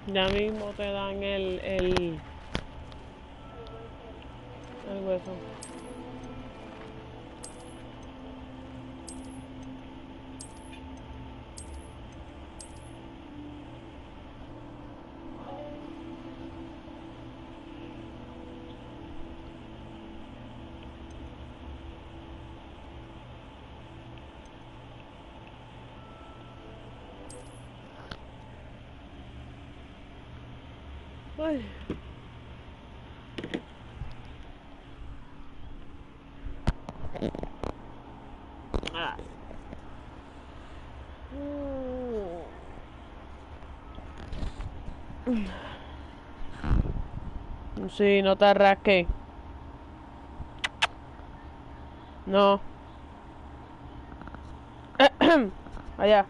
Ya mismo te dan el hueso. Ay. Ah. Sí, no te rasques. No. Allá.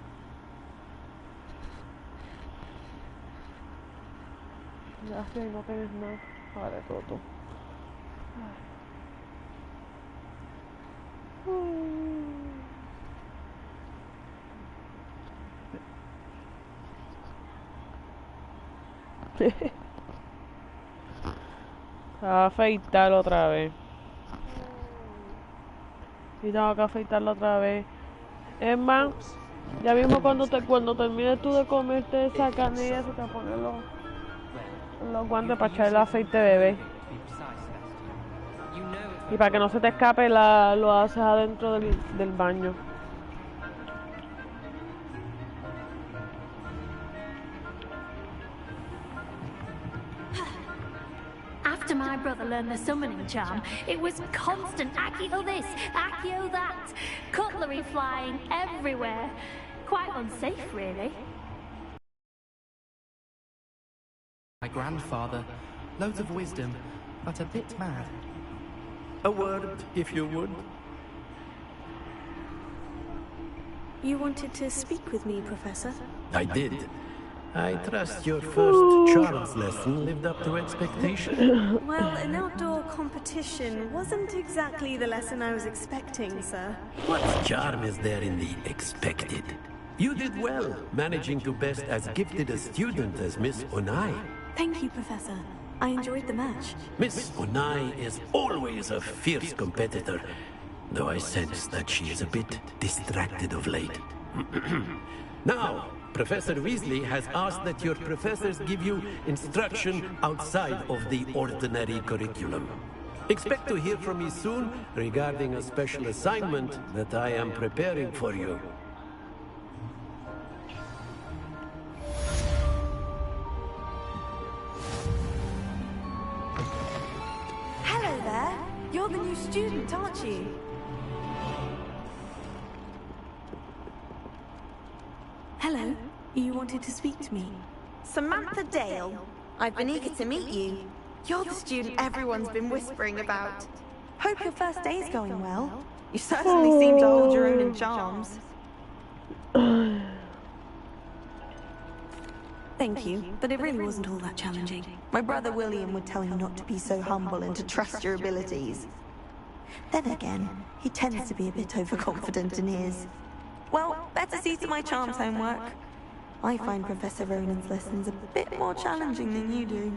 Ya sé, no tienes nada. Vale, todo. A afeitarlo otra vez. Y tengo que afeitarlo otra vez. Es más, ya mismo cuando termines tú de comerte esa carne y eso, te pones los guantes para echar el aceite bebé. Y para que no se te escape, lo haces adentro del baño. After my brother learned the summoning charm, it was constant Accio this, Accio that. Cutlery flying everywhere. Quite unsafe, really. My grandfather, loads of wisdom, but a bit mad. A word, if you would. You wanted to speak with me, Professor? I did. I trust your first charms lesson lived up to expectation. Well, an outdoor competition wasn't exactly the lesson I was expecting, sir. What charm is there in the expected? You did well, managing to best as gifted a student as Miss Onai. Thank you, Professor. I enjoyed the match. Miss Onai is always a fierce competitor, though I sense that she is a bit distracted of late. Now, Professor Weasley has asked that your professors give you instruction outside of the ordinary curriculum. Expect to hear from me soon regarding a special assignment that I am preparing for you. Hello there. You're the new student, aren't you? Hello. You wanted to speak to me? Samantha Dale. I've been eager to meet you. You're the student everyone's been whispering about. Hope your first day's going well. You certainly seem to hold your own in charms. Thank you, but it really wasn't all that challenging. My brother William would tell you not to be so humble and to trust your abilities. Then again, he tends to be a bit overconfident in his. Well, better see to my charms homework. I find Professor Ronan's lessons a bit more challenging than you do.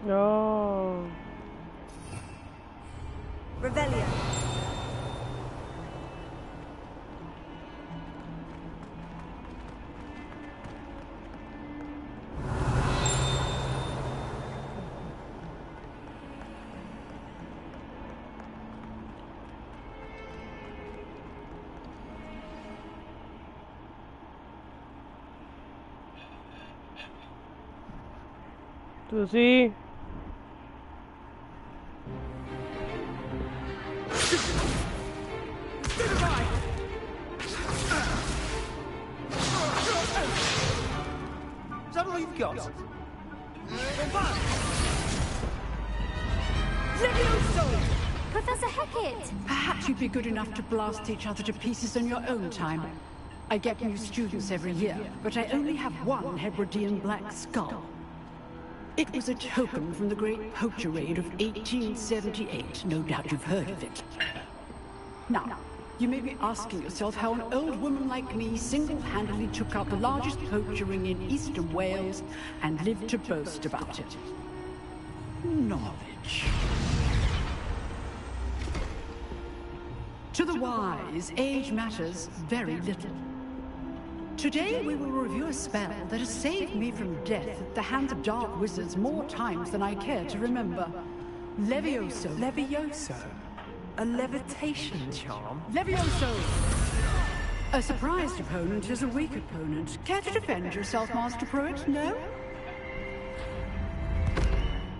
No. Revelio. Tú sí. Is that all you've got? Professor Hecat! Perhaps you'd be good enough to blast each other to pieces on your own time. I get new students every year, but I only have one Hebridean black skull. It was a token from the Great Poacher Raid of 1878. No doubt you've heard of it. Now, you may be asking yourself how an old woman like me single-handedly took out the largest poacher ring in eastern Wales and lived to boast about it. Knowledge. To the wise, age matters very little. Today we will review a spell that has saved me from death at the hands of dark wizards more times than I care to remember. Levioso. Levioso? A levitation charm? Levioso! A surprised opponent is a weak opponent. Care to defend yourself, Master Pruitt? No?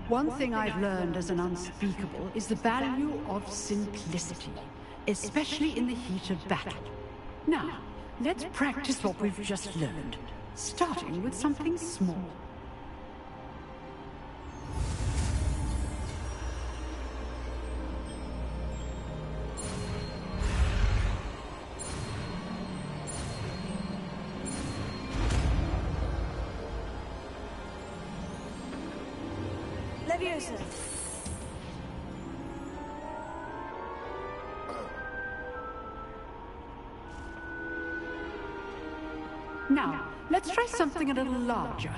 One thing I've learned as an unspeakable is the value of simplicity, especially in the heat of battle. Now, let's practice what we've just learned, starting with something small. Leviosa. Now, let's try something a little larger.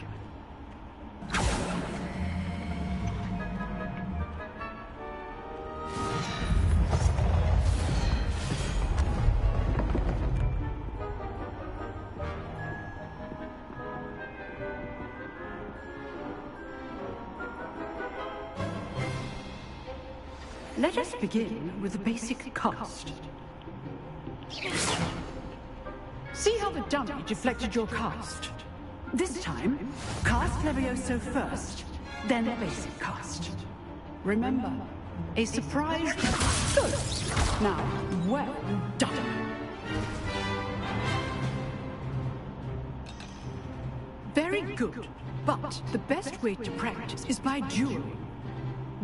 Let us begin with the basic cast. See how the dummy deflected your cast? This time, cast Levioso first, then the basic cast. Remember, a surprise... Good! Now, well done. Very good, but the best way to practice is by dueling.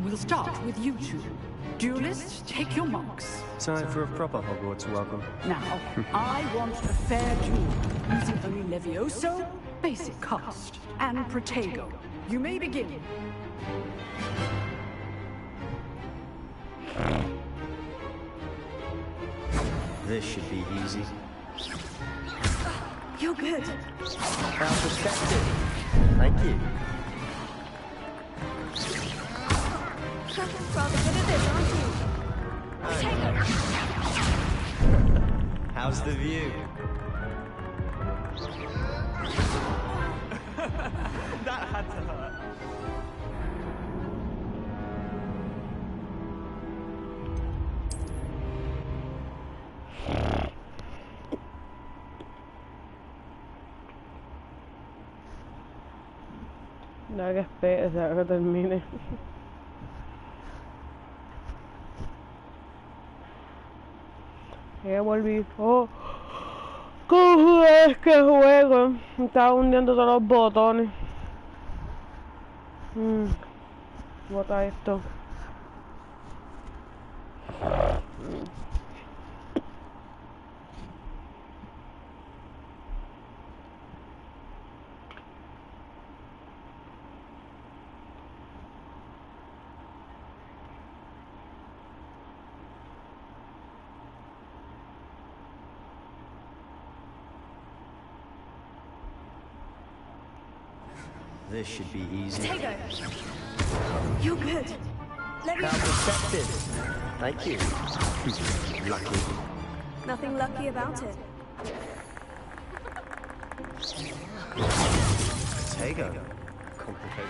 We'll start with you two. Duelists, take your marks. Time for a proper Hogwarts welcome. Now, I want a fair duel, using only Levioso, basic cast, and Protego. You may begin. This should be easy. You're good. How perspective. Thank you. Rather good at this, aren't you? How's the view? That had to hurt. No que esperes a que termine. Ya volví. Oh, ¿cómo es que juego? Me estaba hundiendo todos los botones. Bota esto. This should be easy. Tego. You're good. How perspective. Thank you. Lucky. Nothing lucky about it. Tego. Complicated.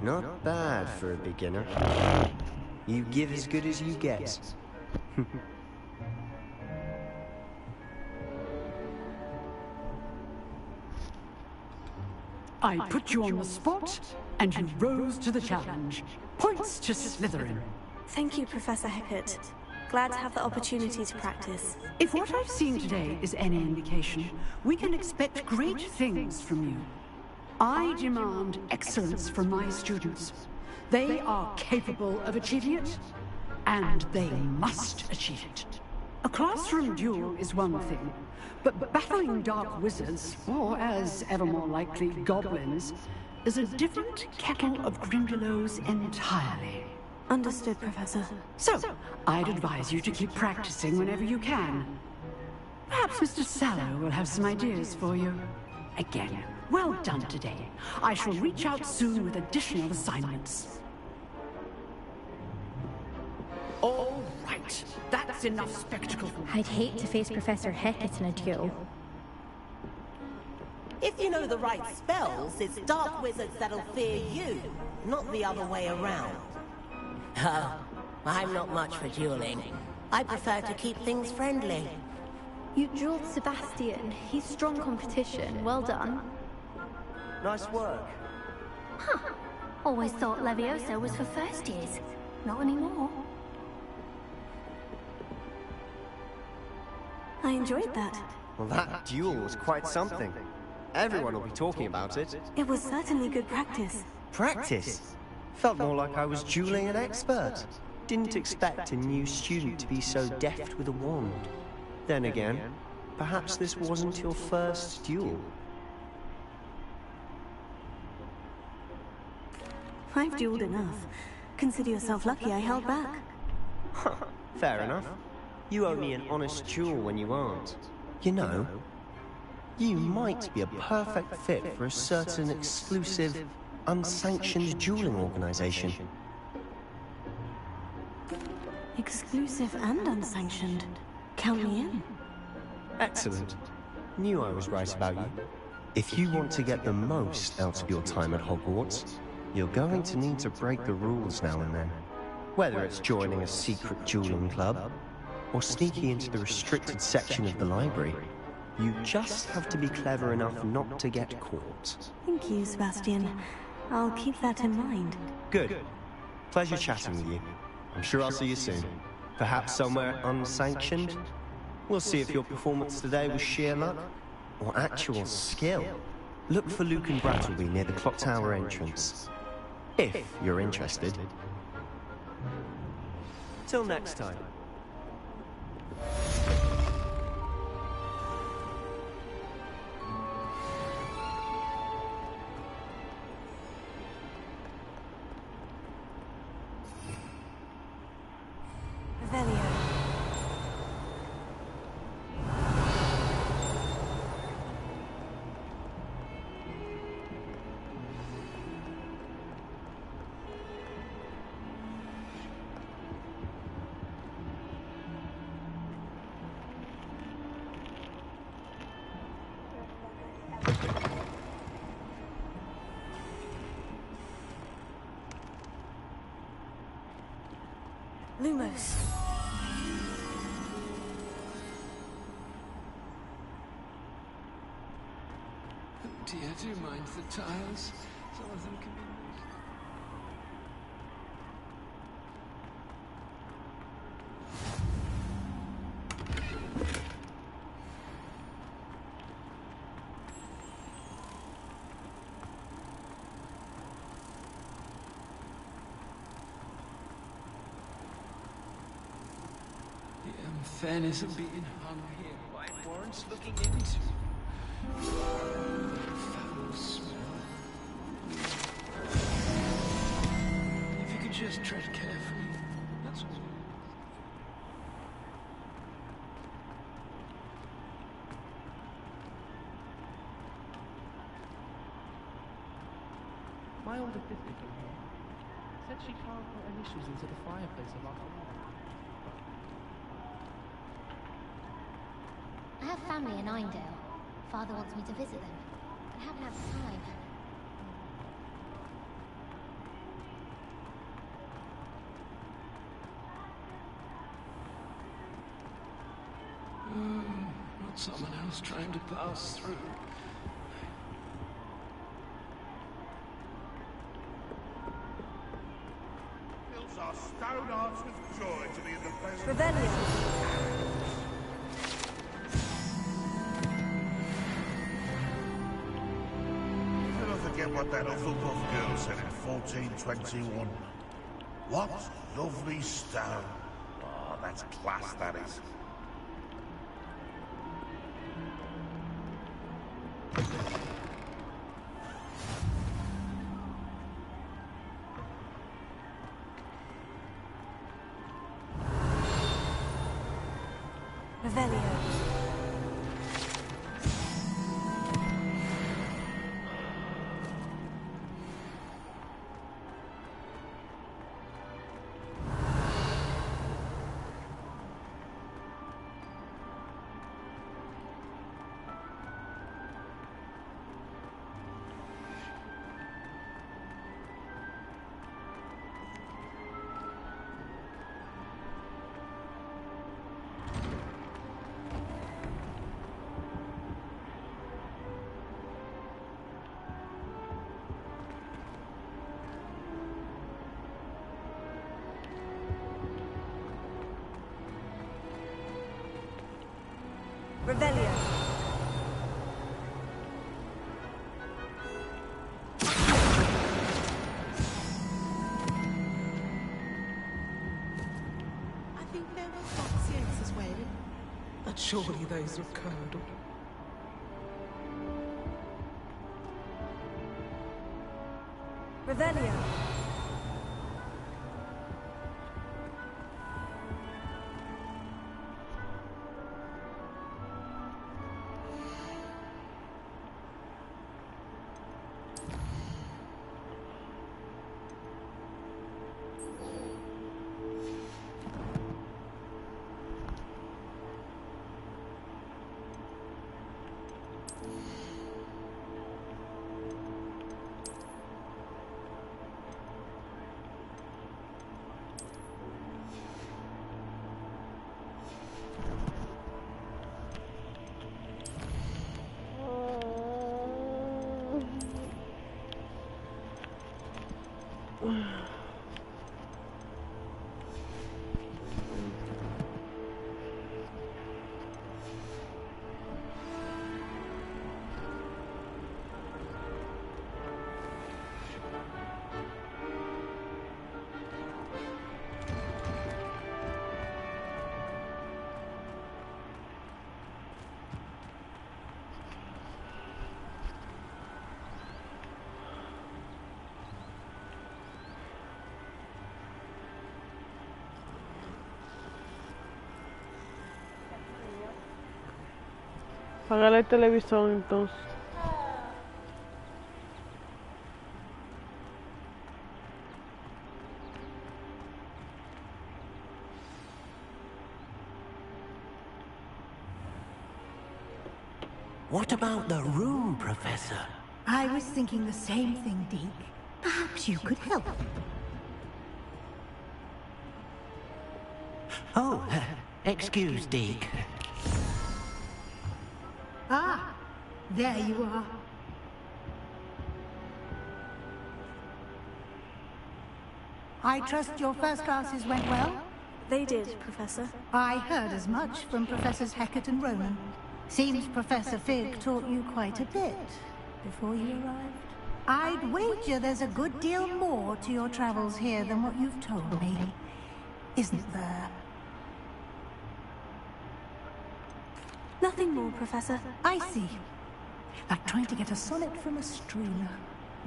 Not bad for a beginner. You give as good as you get. I put you on the spot, and you rose to the challenge. Points to Slytherin. Thank you, Professor Hecat. Glad to have the opportunity to practice. If what I've seen today is any indication, we can expect great things from you. I demand excellence from my students. They are capable of achieving it, and they must achieve it. A classroom duel is one thing, but battling dark wizards, or as ever more likely, goblins, is a different kettle of Grindylows entirely. Understood, Professor. So, I'd advise you to keep practicing whenever you can. Perhaps Mr. Sallow will have some ideas for you. Again, well done today. I shall reach out soon with additional assignments. All right, that's enough spectacle. I'd hate to face Professor Hecat in a duel. If you know the right spells, it's dark wizards that'll fear you, not the other way around. Oh, I'm not much for dueling. I prefer to keep things friendly. You dueled Sebastian. He's strong competition. Well done. Nice work. Huh. Always thought Leviosa was for first years. Not anymore. I enjoyed that. Well, that duel was quite something. Everyone will be talking about it. It was certainly good practice. Practice? Felt more like I was dueling an expert. Didn't expect a new student to be so deft with a wand. Then again, perhaps this wasn't your first duel. I've dueled enough. Consider yourself lucky I held back. Fair enough. You owe me an honest duel when you aren't. You know, you might be a perfect fit for a certain exclusive, unsanctioned dueling organization. Exclusive and unsanctioned. Count me in. Excellent. Knew I was right about you. If you want to get the most out of your time at Hogwarts, you're going to need to break the rules now and then. Whether it's joining a secret dueling club, or sneaking into the restricted section of the library, you just have to be clever enough not to get caught. Thank you, Sebastian. I'll keep that in mind. Good. Pleasure chatting with you. I'm sure I'll see you soon. Perhaps somewhere unsanctioned? We'll see if your performance today was sheer luck, or actual skill. Look for Luke and Brattleby near the clock tower entrance. If you're interested. Till next time. Lumos. Dear, do you mind the tiles? Some of them can be moved. The unfairness of being hung here by warrants looking into. Foul smell. If you could just tread carefully, that's all. My older sister came here. Said she carved her initials into the fireplace of our home. I have family in Einedale. Father wants me to visit them. I haven't had time. Someone else trying to pass through. Fills our stone hearts with joy to be in the presence Revelio. Never forget what that Hufflepuff girl said in 1421. What lovely stone. Oh, that's class, that is. Revelio. Revelio. I think there was conscience as well. But surely those were curdled. Revelio. Apagar el televisor entonces. What about the room, Professor? I was thinking the same thing, Deke. Perhaps you could help. Oh, excuse, Deke. Ah, there you are. I trust your first classes went well? They did, Professor. I heard as much from Professors Hecat and Ronan. Seems Professor Fig taught you quite a bit before you arrived. I'd wager there's a good deal more to your travels here than what you've told me. Isn't there? Nothing more, Professor. I see. Like trying to get a sonnet from a streamer.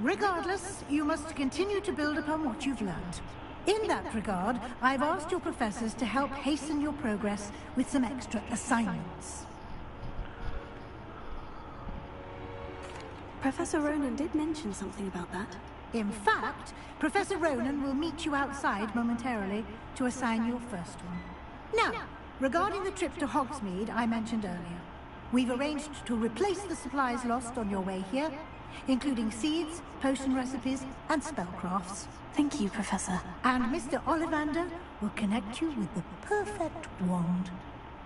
Regardless, you must continue to build upon what you've learned. In that regard, I've asked your professors to help hasten your progress with some extra assignments. Professor Ronan did mention something about that. In fact, Professor Ronan will meet you outside momentarily to assign your first one. Now, regarding the trip to Hogsmeade I mentioned earlier, we've arranged to replace the supplies lost on your way here, including seeds, potion recipes, and spellcrafts. Thank you, Professor. And Mr. Ollivander will connect you with the perfect wand.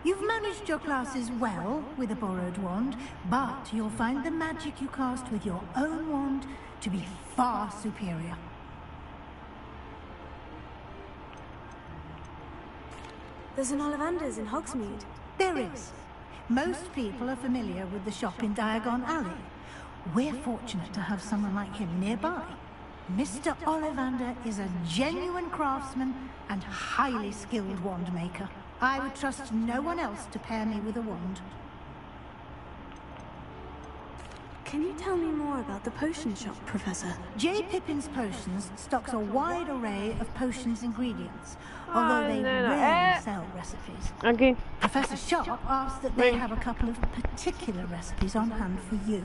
You've managed your classes well with a borrowed wand, but you'll find the magic you cast with your own wand to be far superior. There's an Ollivander's in Hogsmeade. There is. Most people are familiar with the shop in Diagon Alley. We're fortunate to have someone like him nearby. Mr. Ollivander is a genuine craftsman and highly skilled wand maker. I would trust no one else to pair me with a wand. Can you tell me more about the potion shop, Professor? J. Pippin's Potions stocks a wide array of potions ingredients, although they rarely sell recipes. Okay. Professor Sharp asked that they have a couple of particular recipes on hand for you.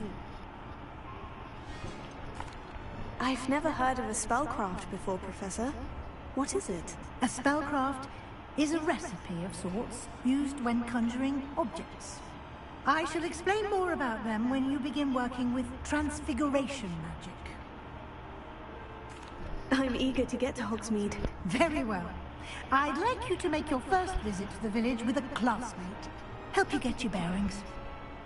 I've never heard of a spellcraft before, Professor. What is it? A spellcraft is a recipe of sorts used when conjuring objects. I shall explain more about them when you begin working with transfiguration magic. I'm eager to get to Hogsmeade. Very well. I'd like you to make your first visit to the village with a classmate. Help you get your bearings.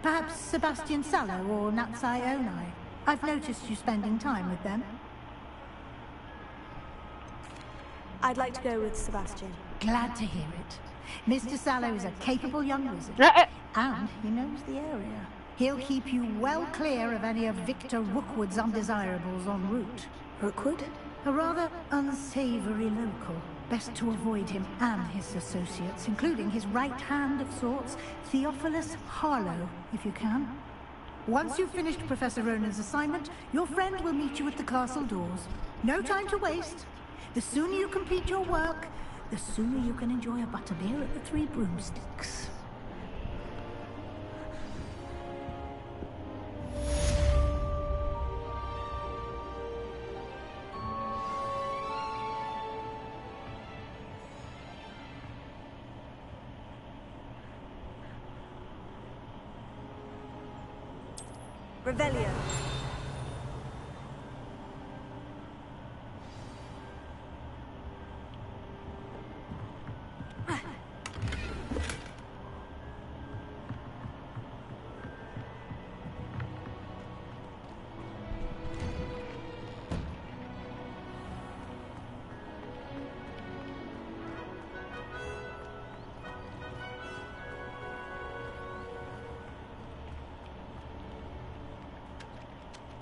Perhaps Sebastian Sallow or Natsai Onai. I've noticed you spending time with them. I'd like to go with Sebastian. Glad to hear it. Mr. Sallow is a capable young wizard, and he knows the area. He'll keep you well clear of any of Victor Rookwood's undesirables en route. Rookwood? A rather unsavory local. Best to avoid him and his associates, including his right hand of sorts, Theophilus Harlow, if you can. Once you've finished Professor Ronan's assignment, your friend will meet you at the castle doors. No time to waste. The sooner you complete your work, the sooner you can enjoy a butterbeer at the Three Broomsticks. Revelio.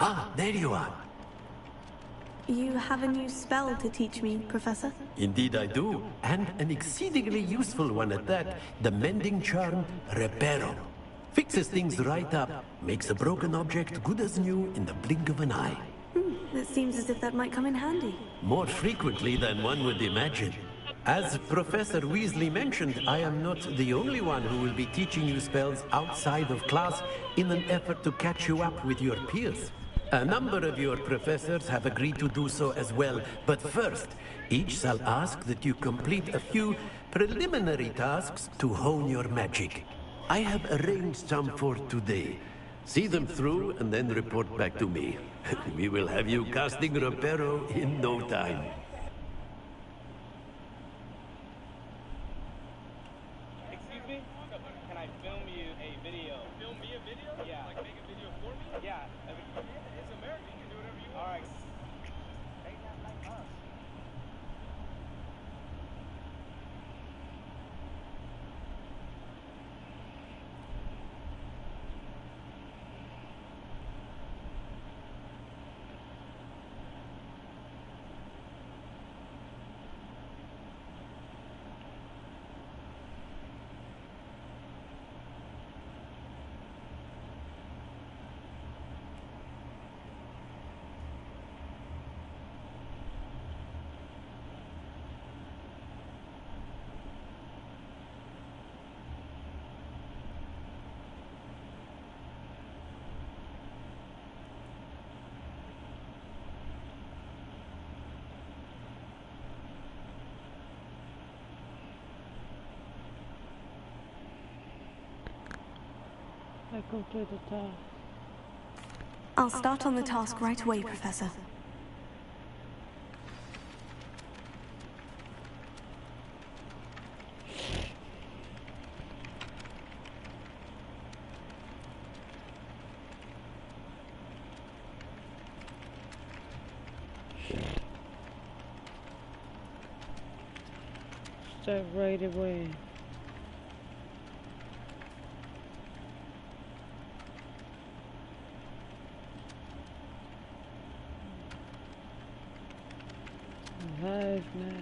Ah, there you are. You have a new spell to teach me, Professor? Indeed I do, and an exceedingly useful one at that. The mending charm, Reparo. Fixes things right up, makes a broken object good as new in the blink of an eye. It seems as if that might come in handy. More frequently than one would imagine. As Professor Weasley mentioned, I am not the only one who will be teaching you spells outside of class in an effort to catch you up with your peers. A number of your professors have agreed to do so as well, but first, each shall ask that you complete a few preliminary tasks to hone your magic. I have arranged some for today. See them through and then report back to me. We will have you casting Reparo in no time. Excuse me? Can I film you a video? Film me a video? Yeah. Like make a video for me? Yeah. It's America. You can do whatever you want. All right. Ain't that like us? I'll start on the task right away, Professor. Step right away. Live match.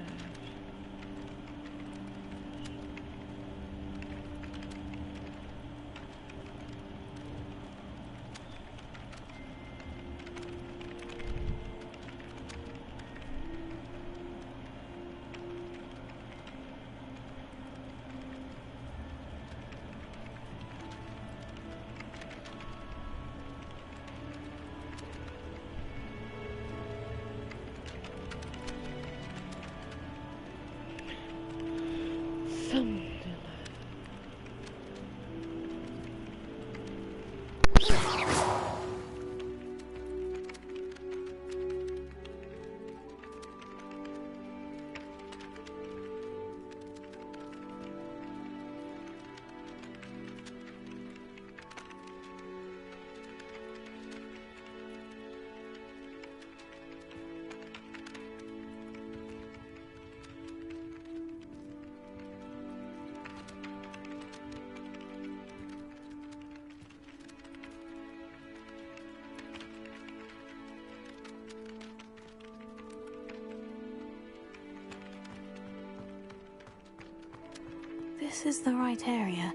This is the right area.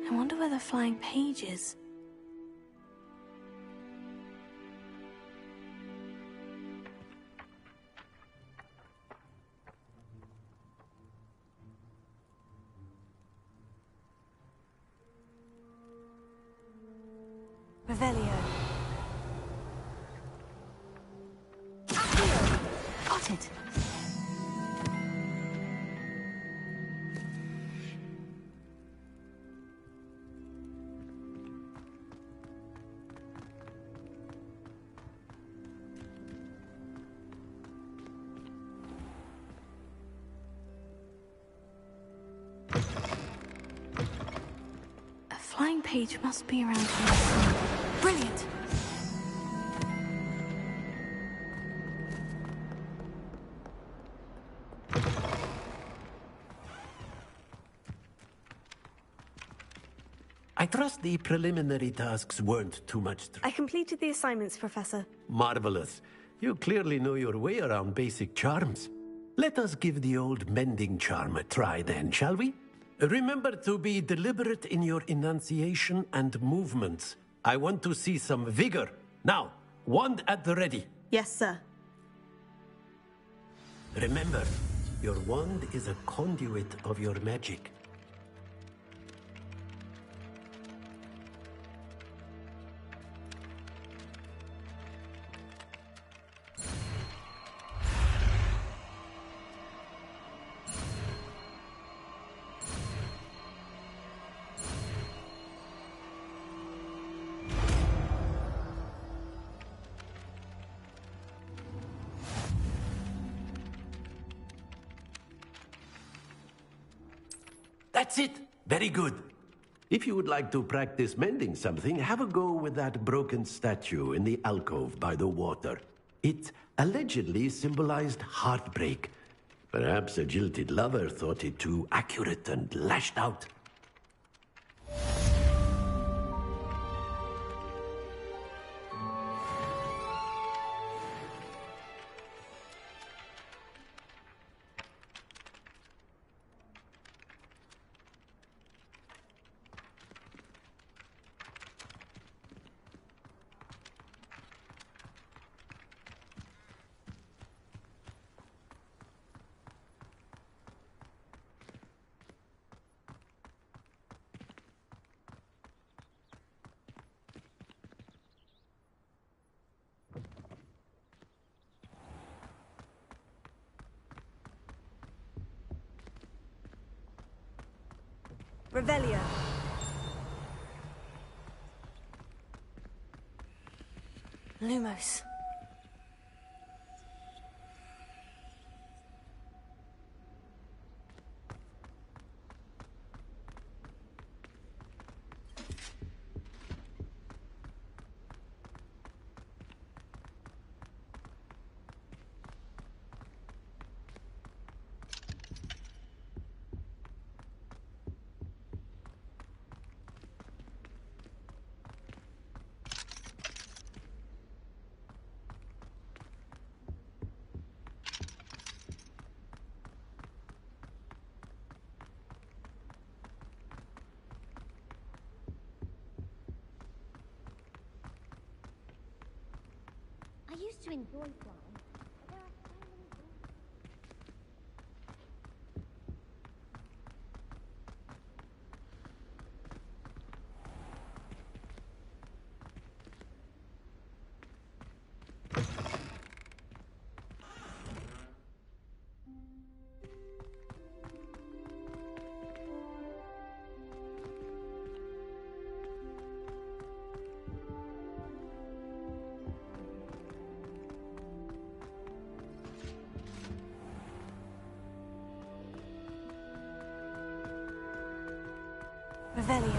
I wonder where the flying page is. Revelio. Got it. A flying page must be around here somewhere. Brilliant! I trust the preliminary tasks weren't too much. I completed the assignments, Professor. Marvelous. You clearly know your way around basic charms. Let us give the old mending charm a try then, shall we? Remember to be deliberate in your enunciation and movements. I want to see some vigor. Now, wand at the ready. Yes, sir. Remember, your wand is a conduit of your magic. That's it. Very good. If you would like to practice mending something, have a go with that broken statue in the alcove by the water. It allegedly symbolized heartbreak. Perhaps a jilted lover thought it too accurate and lashed out. Revelio. Lumos. to enjoy flying, but there are so many Revelio.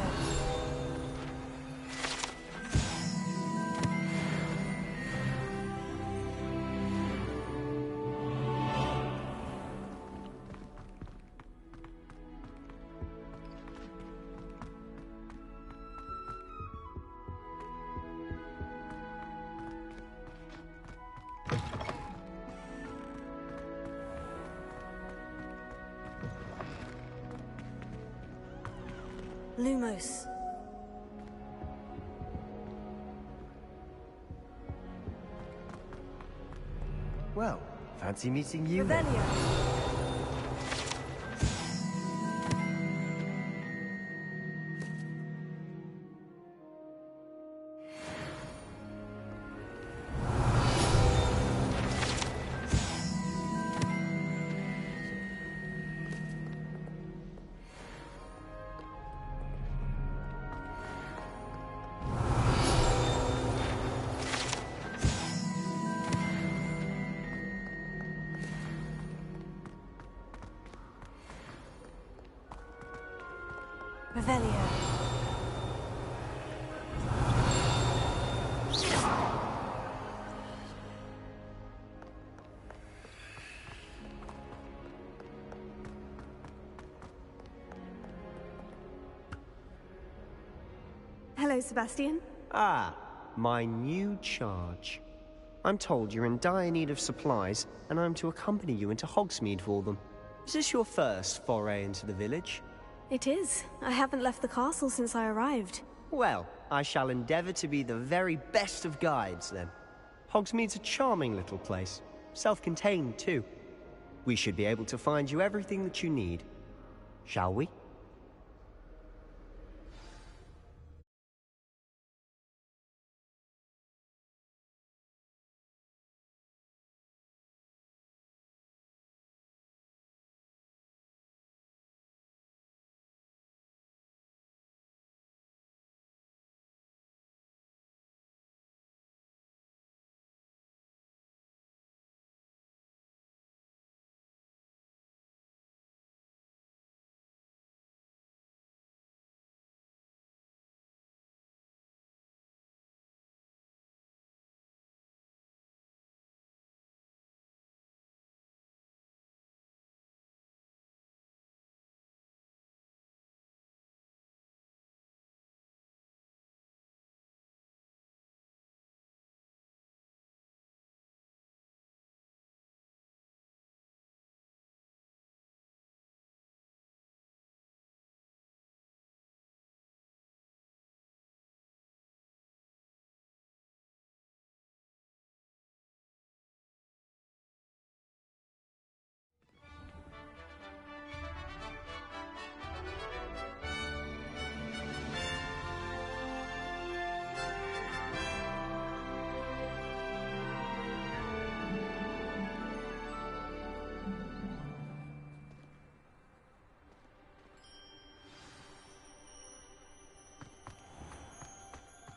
Lumos. Well, fancy meeting you then. Revelio. Revelio. Hello, Sebastian. Ah, my new charge. I'm told you're in dire need of supplies, and I'm to accompany you into Hogsmeade for them. Is this your first foray into the village? It is. I haven't left the castle since I arrived. Well, I shall endeavour to be the very best of guides, then. Hogsmeade's a charming little place. Self-contained, too. We should be able to find you everything that you need. Shall we?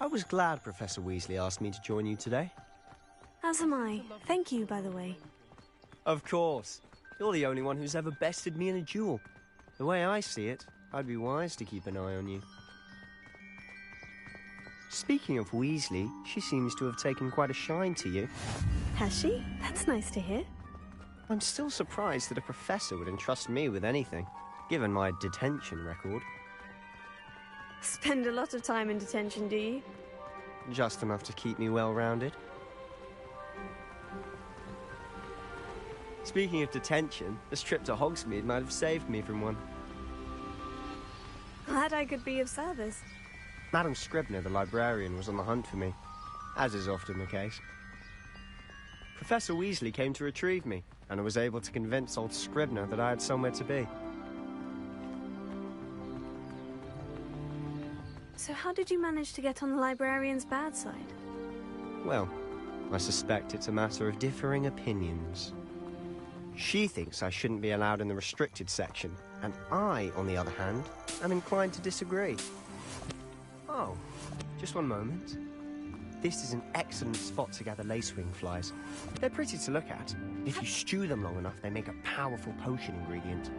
I was glad Professor Weasley asked me to join you today. As am I. Thank you, by the way. Of course. You're the only one who's ever bested me in a duel. The way I see it, I'd be wise to keep an eye on you. Speaking of Weasley, she seems to have taken quite a shine to you. Has she? That's nice to hear. I'm still surprised that a professor would entrust me with anything, given my detention record. Spend a lot of time in detention, do you? Just enough to keep me well-rounded. Speaking of detention, this trip to Hogsmeade might have saved me from one. Glad I could be of service. Madam Scribner, the librarian, was on the hunt for me, as is often the case. Professor Weasley came to retrieve me, and I was able to convince old Scribner that I had somewhere to be. So how did you manage to get on the librarian's bad side? Well, I suspect it's a matter of differing opinions. She thinks I shouldn't be allowed in the restricted section, and I, on the other hand, am inclined to disagree. Oh, just one moment. This is an excellent spot to gather lacewing flies. They're pretty to look at. If you stew them long enough, they make a powerful potion ingredient.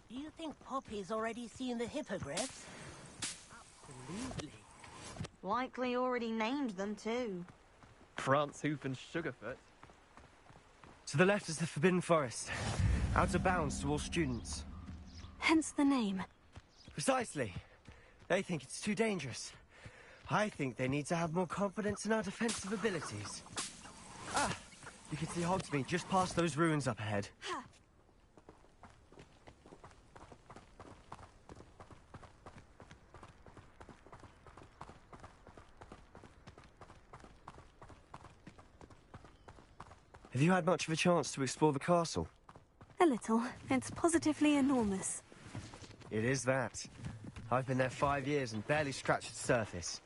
Do you think Poppy's already seen the hippogriffs? Absolutely. Likely already named them too. Prance, Hoof and Sugarfoot. To the left is the Forbidden Forest. Out of bounds to all students. Hence the name. Precisely. They think it's too dangerous. I think they need to have more confidence in our defensive abilities. Ah, you can see Hogsmeade just past those ruins up ahead. Have you had much of a chance to explore the castle? A little. It's positively enormous. It is that. I've been there 5 years and barely scratched the surface.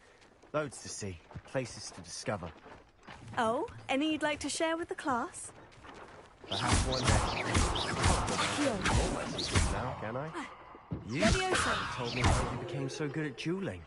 Loads to see, places to discover. Oh, any you'd like to share with the class? Perhaps one day. Almost now, can I? You told me how you became so good at dueling.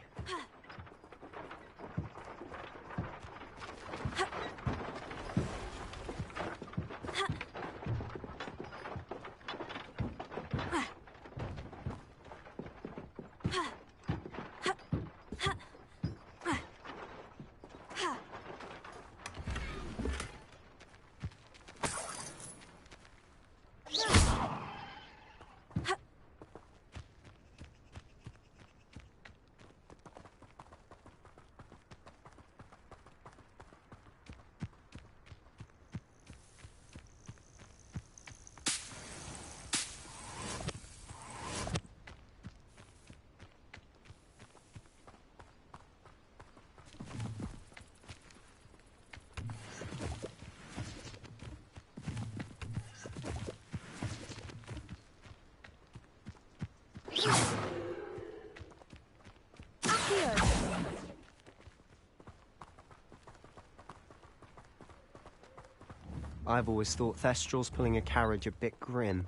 I've always thought Thestrals pulling a carriage a bit grim.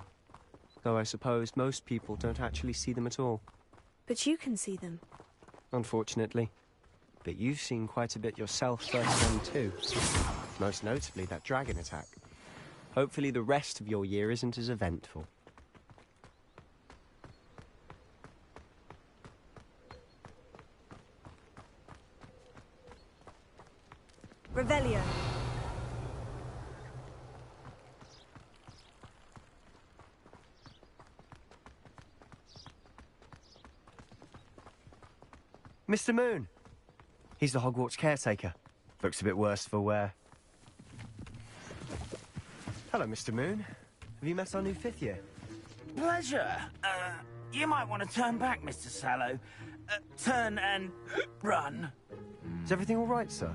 Though I suppose most people don't actually see them at all. But you can see them. Unfortunately. But you've seen quite a bit yourself firsthand too. Most notably that dragon attack. Hopefully the rest of your year isn't as eventful. Revelio. Mr. Moon. He's the Hogwarts caretaker. Looks a bit worse for wear. Hello, Mr. Moon. Have you met our new 5th year? Pleasure. You might want to turn back, Mr. Sallow. Turn and run. Is everything all right, sir?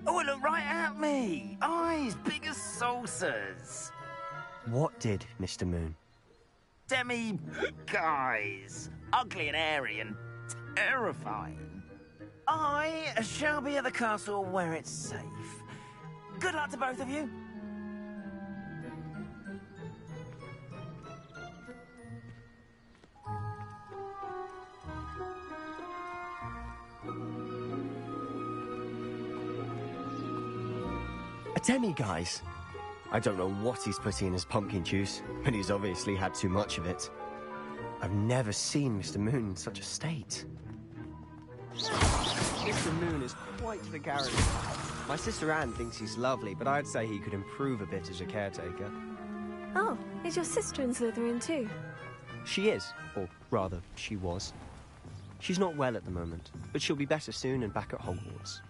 Oh, look right at me. Eyes big as saucers. What did, Mr. Moon? Guys. Ugly and airy and terrifying. I shall be at the castle where it's safe. Good luck to both of you. A demi-guise? I don't know what he's putting in his pumpkin juice, but he's obviously had too much of it. I've never seen Mr. Moon in such a state. Mr. Moon is quite the character. My sister Anne thinks he's lovely, but I'd say he could improve a bit as a caretaker. Oh, is your sister in Slytherin too? She is, or rather, she was. She's not well at the moment, but she'll be better soon and back at Hogwarts.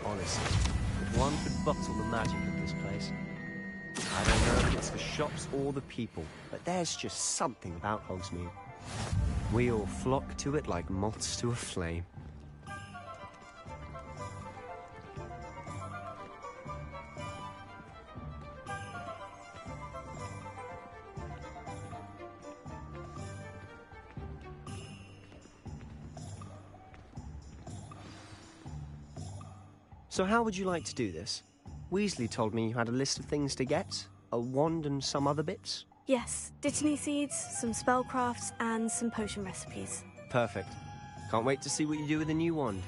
Honestly, if one could bottle the magic of this place. I don't know if it's the shops or the people, but there's just something about Hogsmeade. We all flock to it like moths to a flame. So how would you like to do this? Weasley told me you had a list of things to get, a wand and some other bits. Yes, Dittany seeds, some spellcrafts, and some potion recipes. Perfect. Can't wait to see what you do with the new wand.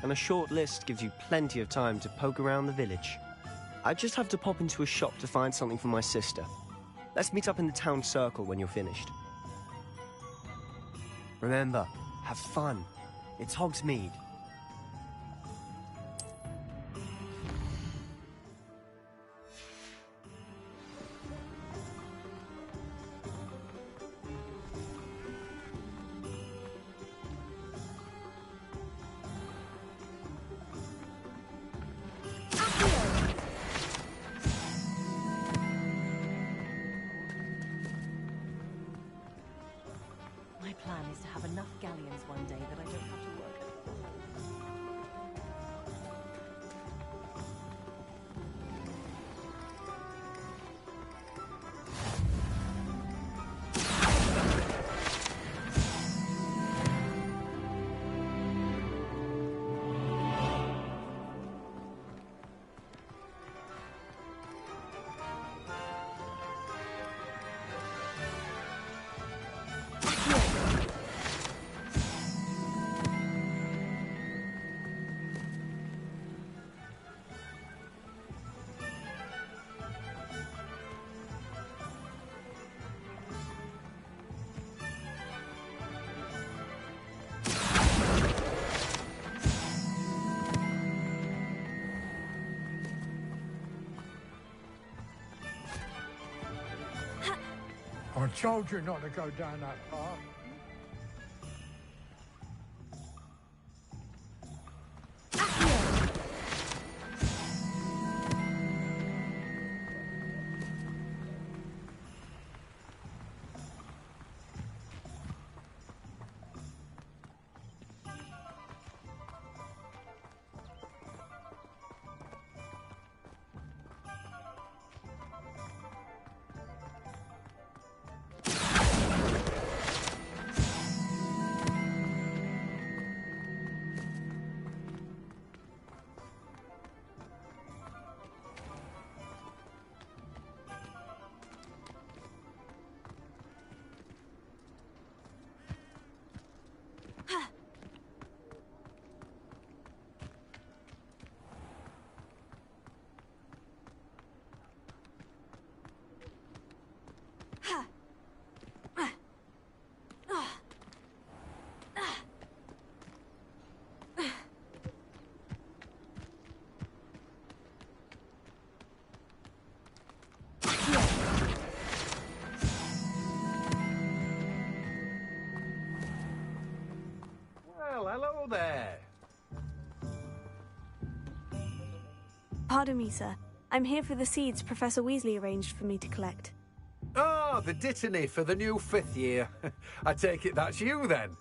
And a short list gives you plenty of time to poke around the village. I just have to pop into a shop to find something for my sister. Let's meet up in the town circle when you're finished. Remember, have fun. It's Hogsmeade. My plan is to have enough galleons one day that I don't have to work at all. I told you not to go down that path. Well, hello there. Pardon me, sir. I'm here for the seeds Professor Weasley arranged for me to collect. Oh, the Dittany for the new 5th year. I take it that's you, then.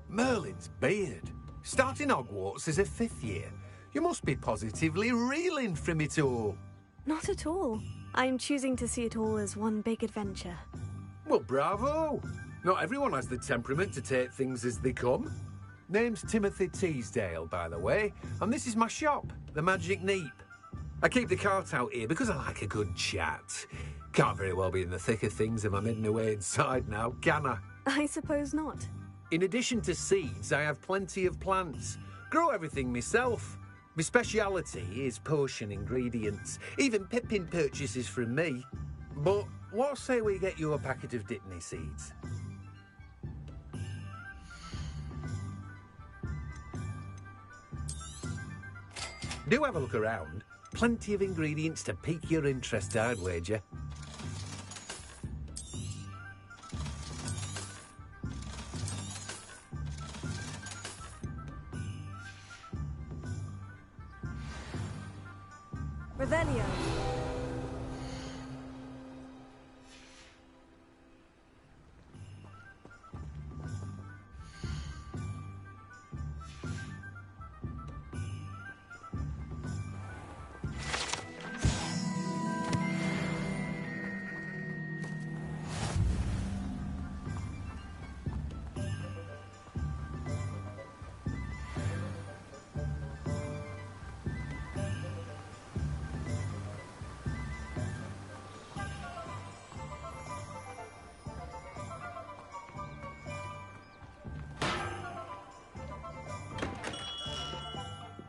Merlin's beard. Starting Hogwarts as a 5th year. You must be positively reeling from it all. Not at all. I'm choosing to see it all as one big adventure. Well, bravo! Not everyone has the temperament to take things as they come. Name's Timothy Teasdale, by the way, and this is my shop, the Magic Neep. I keep the cart out here because I like a good chat. Can't very well be in the thick of things if I'm heading away inside now, can I? I suppose not. In addition to seeds, I have plenty of plants. Grow everything myself. My speciality is potion ingredients. Even Pippin purchases from me. But what say we get you a packet of Dittany seeds? Do have a look around. Plenty of ingredients to pique your interest, I'd wager. Revelio.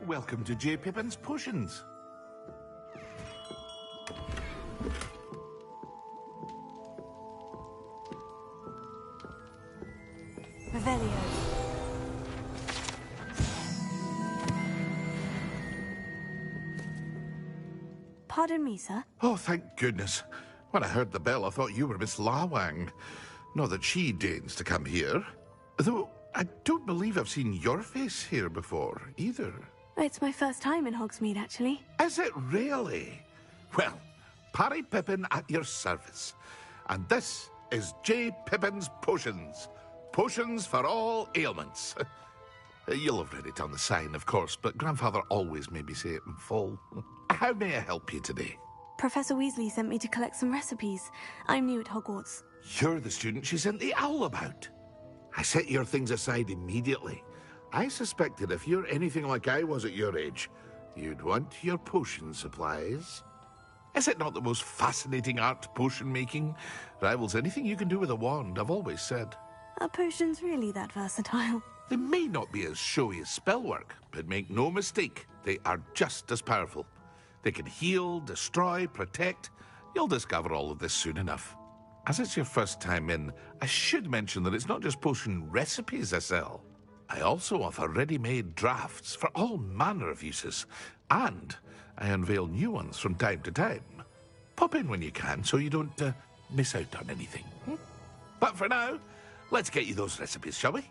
Welcome to J. Pippin's Potions. Revelio. Pardon me, sir. Oh, thank goodness. When I heard the bell, I thought you were Miss Lawang. Not that she deigns to come here. Though I don't believe I've seen your face here before, either. It's my first time in Hogsmeade, actually. Is it really? Well, Parry Pippin at your service. And this is J. Pippin's Potions. Potions for all ailments. You'll have read it on the sign, of course, but Grandfather always made me say it in full. How may I help you today? Professor Weasley sent me to collect some recipes. I'm new at Hogwarts. You're the student she sent the owl about. I set your things aside immediately. I suspected if you're anything like I was at your age, you'd want your potion supplies. Is it not the most fascinating art, potion making? Rivals anything you can do with a wand, I've always said. Are potions really that versatile? They may not be as showy as spellwork, but make no mistake, they are just as powerful. They can heal, destroy, protect. You'll discover all of this soon enough. As it's your first time in, I should mention that it's not just potion recipes I sell. I also offer ready-made drafts for all manner of uses, and I unveil new ones from time to time. Pop in when you can so you don't miss out on anything. But for now, let's get you those recipes, shall we?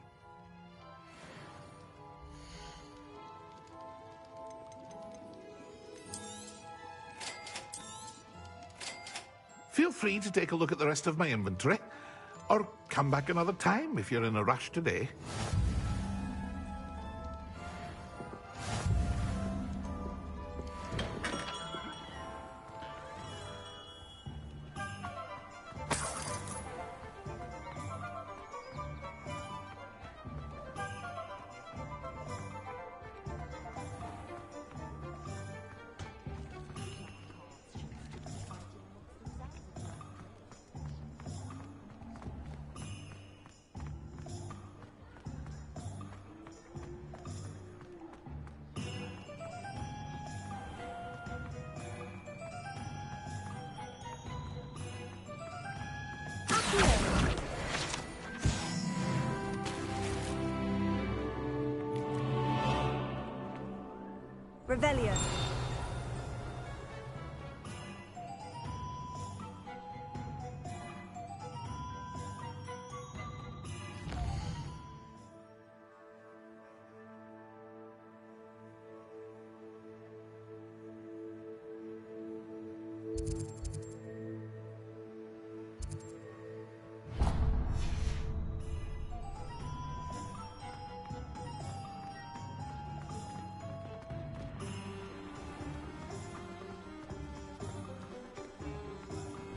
Feel free to take a look at the rest of my inventory, or come back another time if you're in a rush today. Revelio.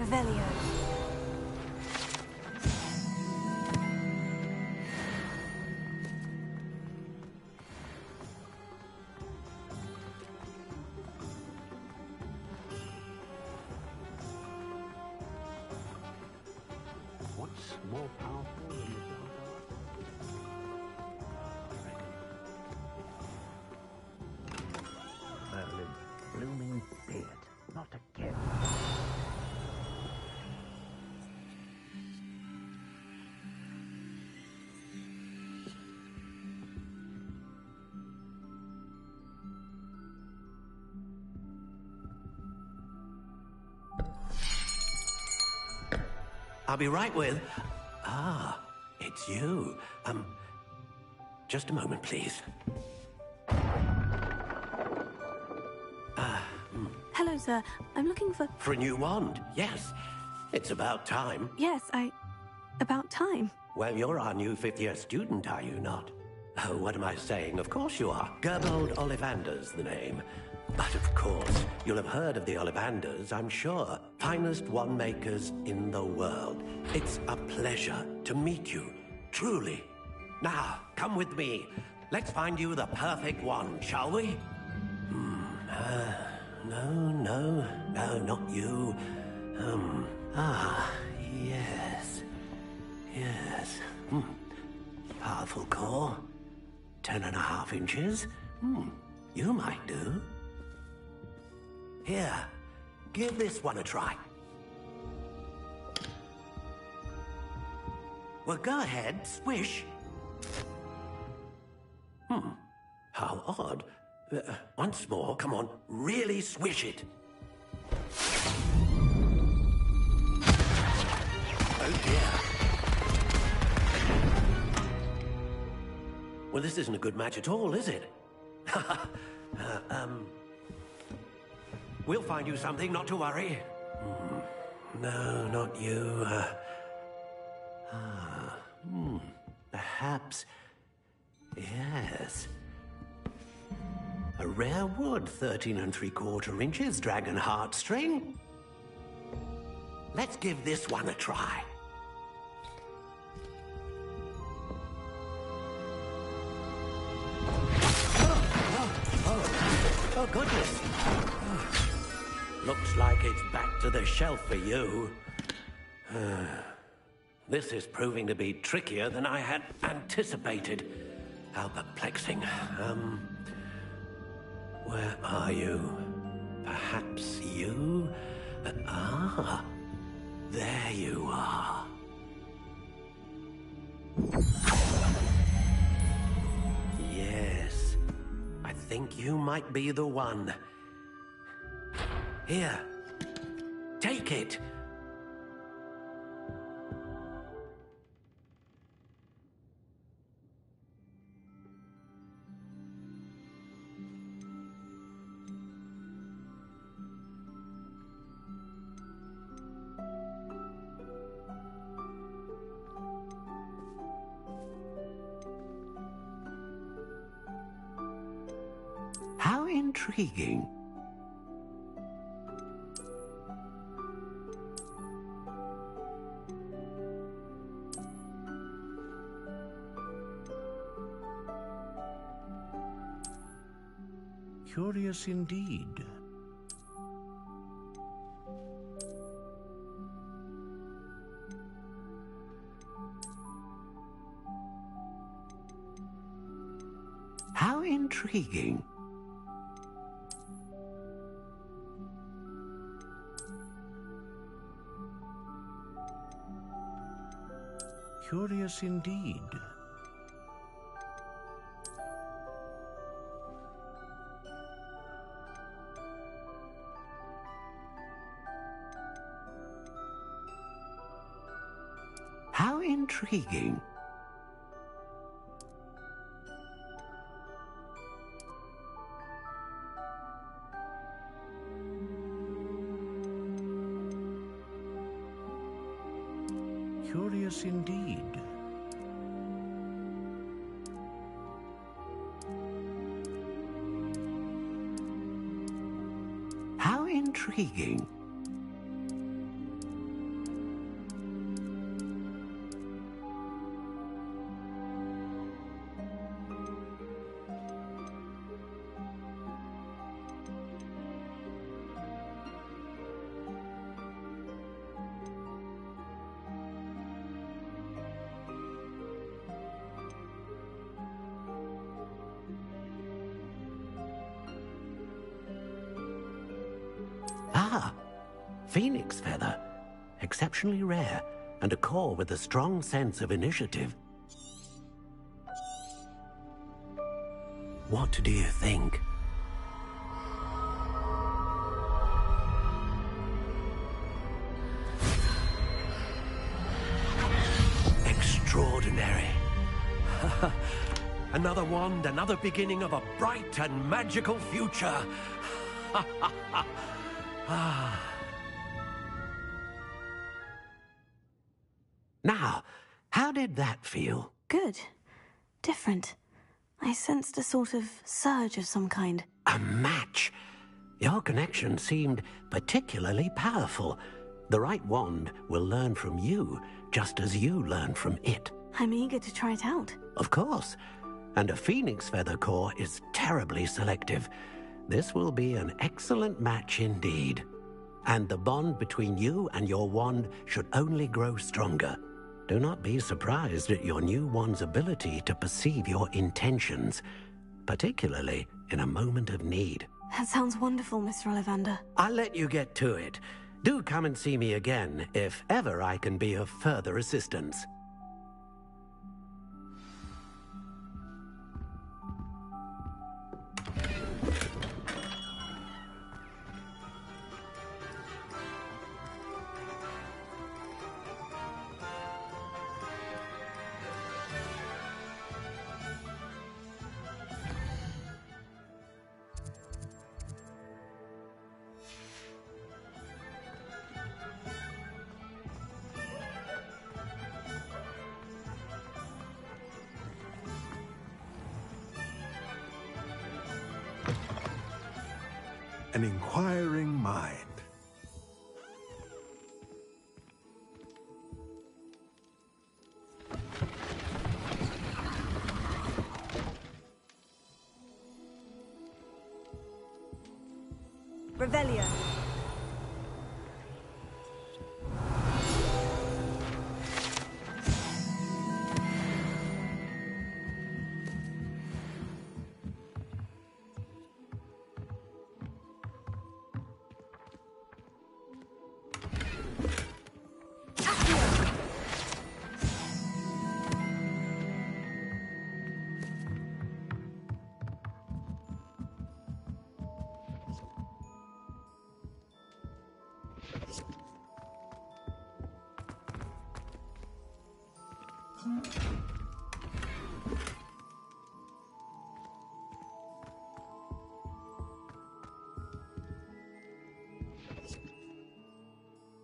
Revelio. What's more powerful than the dark art? Merlin, blooming beard, not again. I'll be right with... Ah, it's you. Just a moment, please. Hello, sir. I'm looking for... For a new wand, yes. It's about time. Yes, about time. Well, you're our new fifth-year student, are you not? Oh, what am I saying? Of course you are. Gerbold Ollivander's the name. But of course, you'll have heard of the Ollivanders, I'm sure. Finest wand makers in the world. It's a pleasure to meet you, truly. Now, come with me. Let's find you the perfect wand, shall we? No, not you. Yes. Powerful core. 10.5 inches. You might do. Here, give this one a try. Well, go ahead, swish. How odd. Once more, come on, really swish it. Oh dear. Well, this isn't a good match at all, is it? We'll find you something, not to worry. No, not you. Perhaps... Yes. A rare wood, 13 3/4 inches, dragon heartstring. Let's give this one a try. Oh, goodness. Looks like it's back to the shelf for you. This is proving to be trickier than I had anticipated. How perplexing. Where are you? Perhaps you? There you are. Yes. I think you might be the one. Here. Take it. How intriguing. Curious indeed. How intriguing. Curious indeed. How intriguing. Curious indeed. How intriguing. Ah, phoenix feather. Exceptionally rare, and a core with a strong sense of initiative. What do you think? Extraordinary. Another wand, another beginning of a bright and magical future. Now, how did that feel? Good. Different. I sensed a sort of surge of some kind. A match. Your connection seemed particularly powerful. The right wand will learn from you, just as you learn from it. I'm eager to try it out. Of course. And a phoenix feather core is terribly selective. This will be an excellent match indeed. And the bond between you and your wand should only grow stronger. Do not be surprised at your new wand's ability to perceive your intentions, particularly in a moment of need. That sounds wonderful, Mr. Ollivander. I'll let you get to it. Do come and see me again if ever I can be of further assistance. An inquiring mind. Revelio.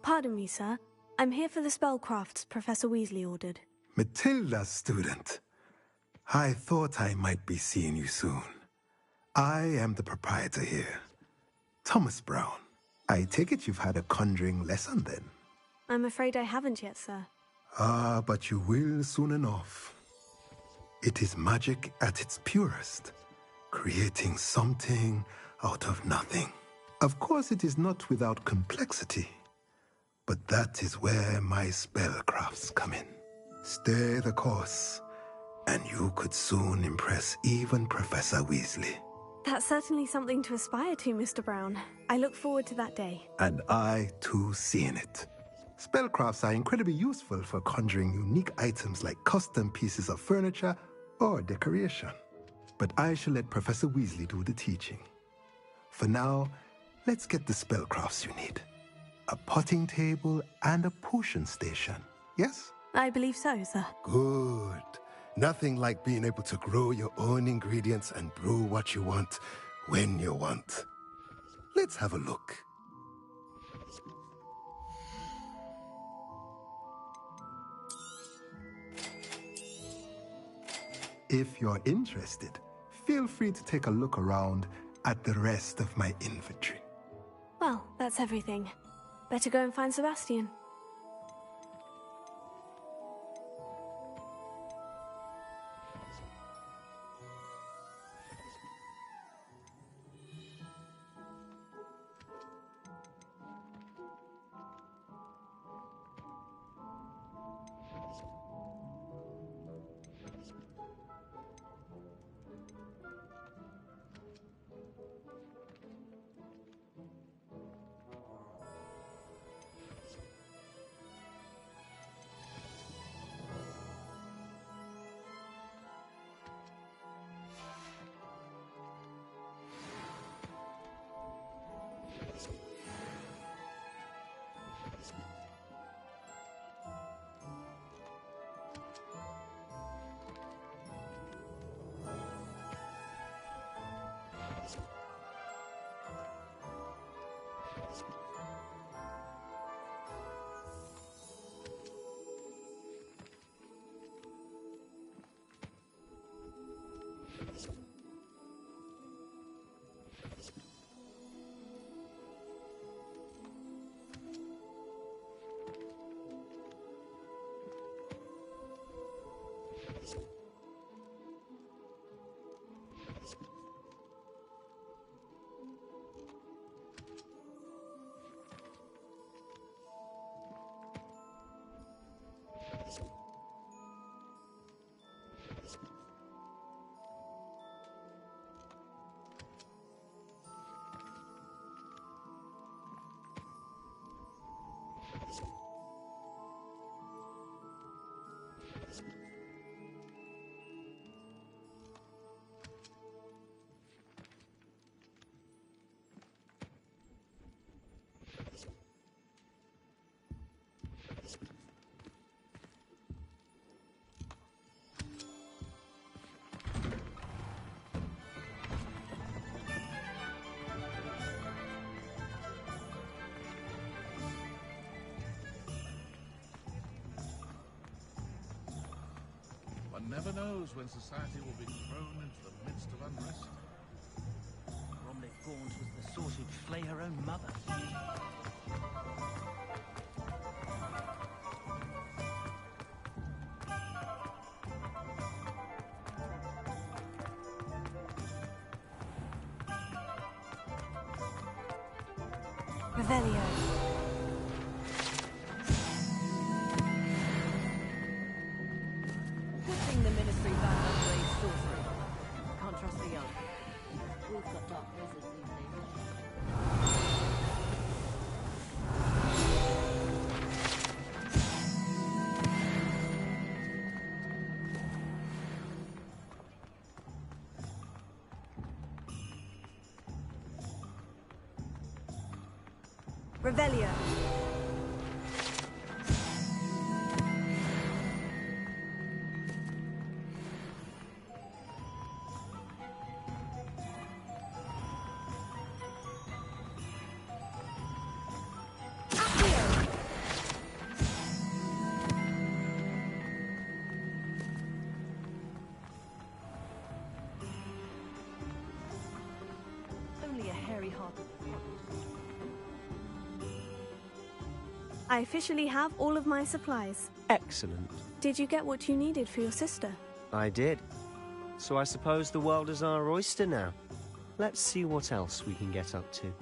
Pardon me, sir. I'm here for the spellcrafts Professor Weasley ordered. Matilda's student. I thought I might be seeing you soon. I am the proprietor here, Thomas Brown. I take it you've had a conjuring lesson then? I'm afraid I haven't yet, sir. Ah, but you will soon enough. It is magic at its purest, creating something out of nothing. Of course, it is not without complexity, but that is where my spellcrafts come in. Stay the course, and you could soon impress even Professor Weasley. That's certainly something to aspire to, Mr. Brown. I look forward to that day. And I, too, seeing it. Spellcrafts are incredibly useful for conjuring unique items like custom pieces of furniture or decoration. But I shall let Professor Weasley do the teaching. For now, let's get the spellcrafts you need. A potting table and a potion station, yes? I believe so, sir. Good. Nothing like being able to grow your own ingredients and brew what you want when you want. Let's have a look. If you're interested, feel free to take a look around at the rest of my inventory. Well, that's everything. Better go and find Sebastian. One never knows when society will be thrown into the midst of unrest. Bromley Gaunt was the sort who'd flay her own mother. Revelio. Good thing the Ministry banned underage sorcery. Can't trust the young. We've got dark wizards these days. Revelio. Only a hairy-hearted I officially have all of my supplies. Excellent. Did you get what you needed for your sister? I did. So I suppose the world is our oyster now. Let's see what else we can get up to.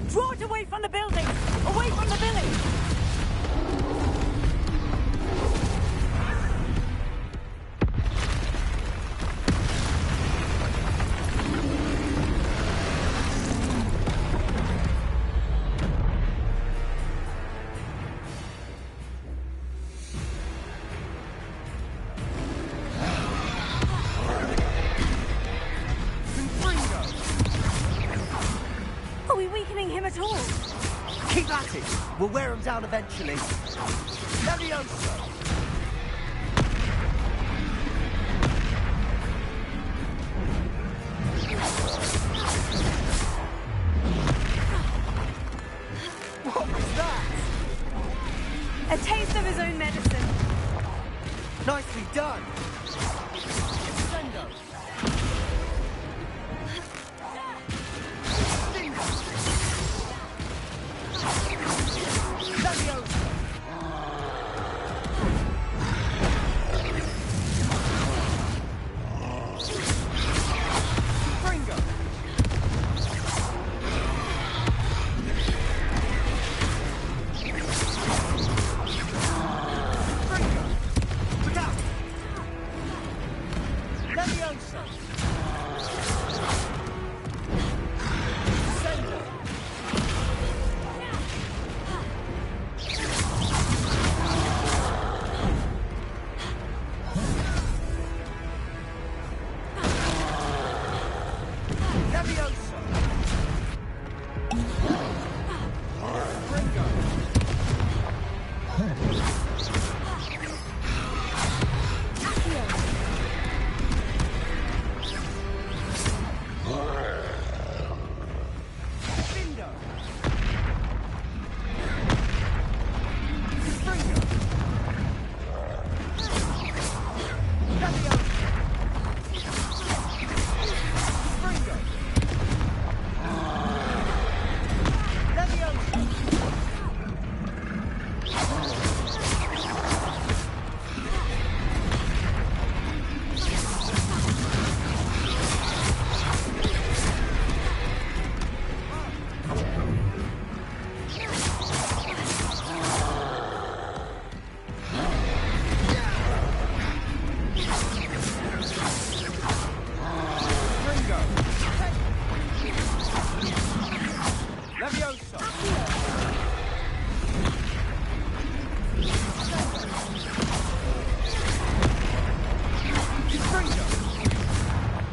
Draw it away from the building! Away from the village! Are we weakening him at all? Keep at it! We'll wear him down eventually. Levioso! What was that? A taste of his own medicine. Nicely done! Sendo!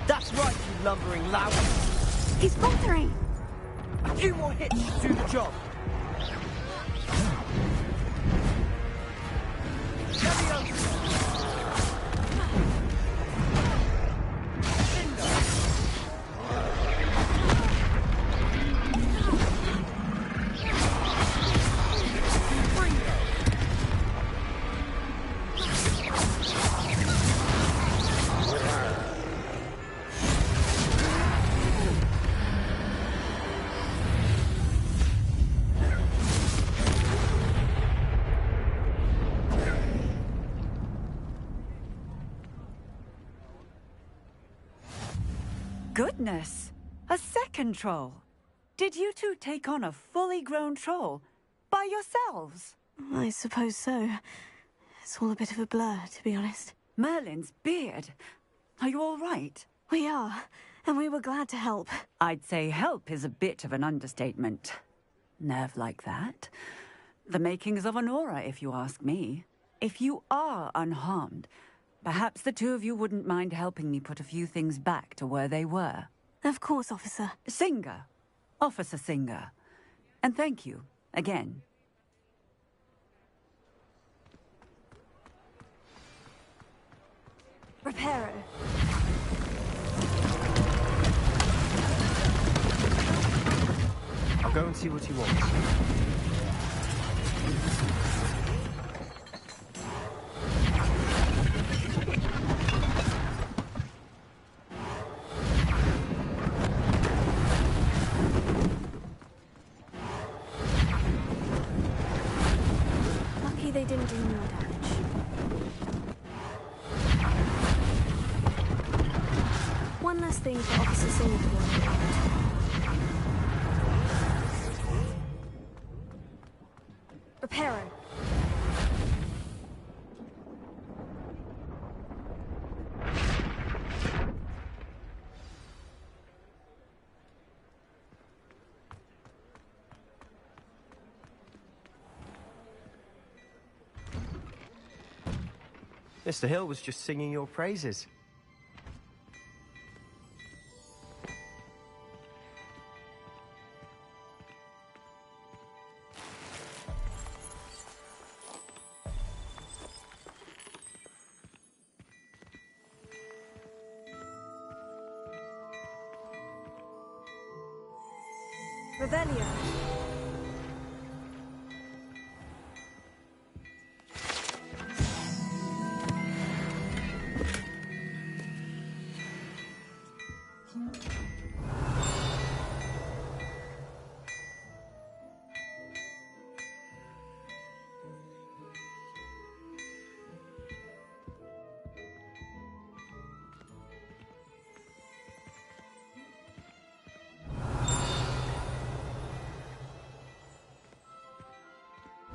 That's right, you lumbering lout. He's faltering. A few more hits should do the job. Goodness! A second troll! Did you two take on a fully grown troll by yourselves? I suppose so. It's all a bit of a blur, to be honest. Merlin's beard. Are you all right? We are, and we were glad to help. I'd say help is a bit of an understatement. Nerve like that. The makings of an aura, if you ask me. If you are unharmed, perhaps the two of you wouldn't mind helping me put a few things back to where they were. Of course, officer. Singer. Officer Singer. And thank you, again. Reparo. I'll go and see what he wants. Lucky they didn't do more damage. One less thing for Officer Singer to worry about. Reparo. Mr. Hill was just singing your praises. Revelio.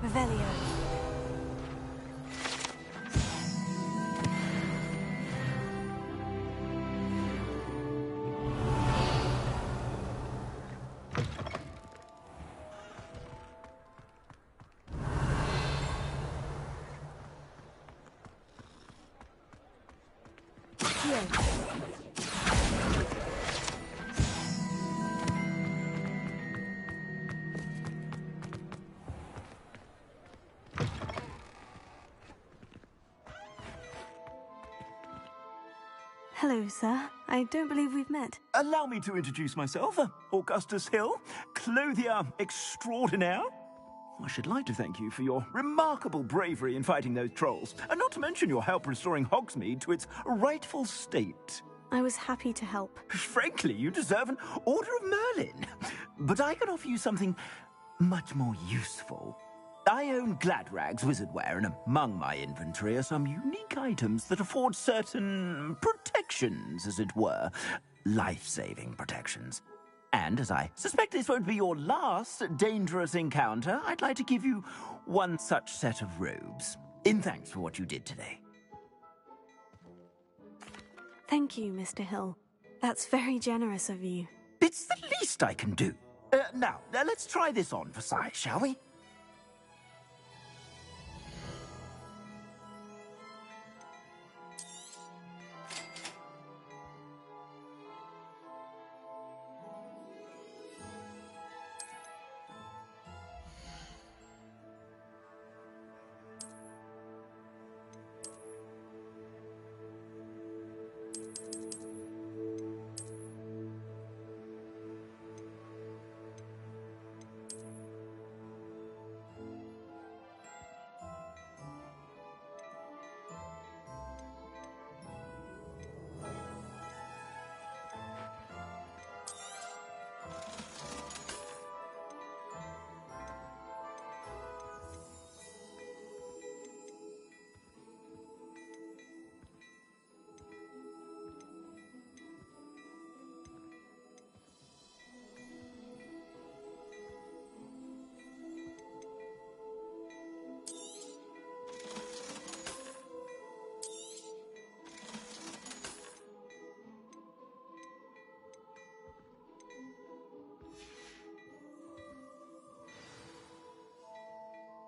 Revelio. Hello, sir. I don't believe we've met. Allow me to introduce myself, Augustus Hill, clothier extraordinaire. I should like to thank you for your remarkable bravery in fighting those trolls, and not to mention your help restoring Hogsmeade to its rightful state. I was happy to help. Frankly, you deserve an Order of Merlin. But I can offer you something much more useful. I own Gladrag's wizardware, and among my inventory are some unique items that afford certain protections, as it were. Life-saving protections. And as I suspect this won't be your last dangerous encounter, I'd like to give you one such set of robes, in thanks for what you did today. Thank you, Mr. Hill. That's very generous of you. It's the least I can do. Now, let's try this on for size, shall we?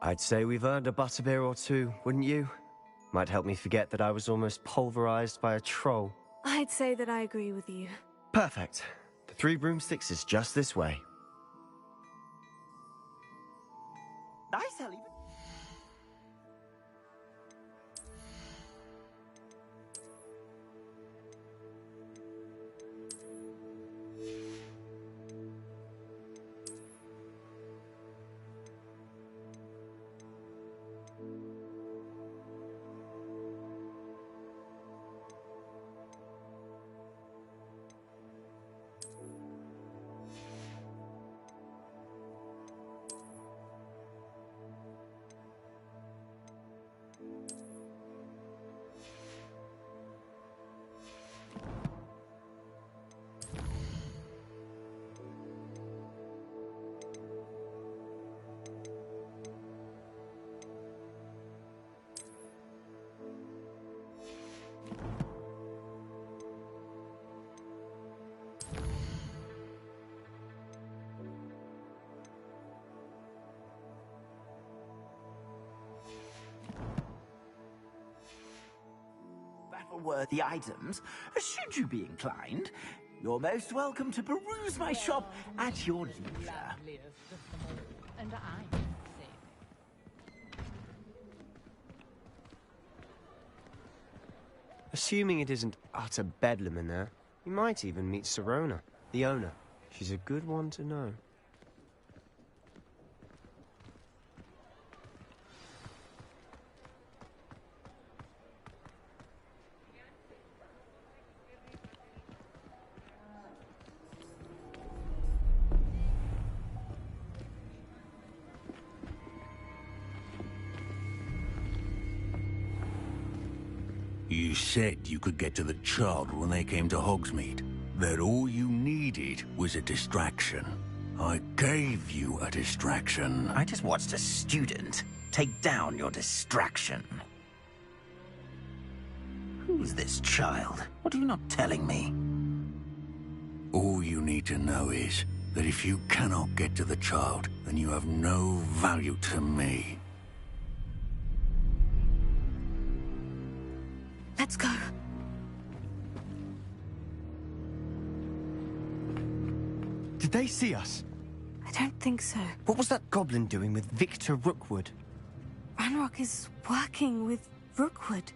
I'd say we've earned a butterbeer or two, wouldn't you? Might help me forget that I was almost pulverized by a troll. I'd say that I agree with you. Perfect. The 3 broomsticks is just this way. Nice, Ellie. Battle-worthy items, should you be inclined. You're most welcome to peruse my shop at your leisure. And I Assuming it isn't utter bedlam in there, you might even meet Sirona, the owner. She's a good one to know. You said you could get to the child when they came to Hogsmeade. That all you needed was a distraction. I gave you a distraction. I just watched a student take down your distraction. Who's this child? What are you not telling me? All you need to know is that if you cannot get to the child, then you have no value to me. Let's go. Did they see us? I don't think so. What was that goblin doing with Victor Rookwood? Ranrock is working with Rookwood.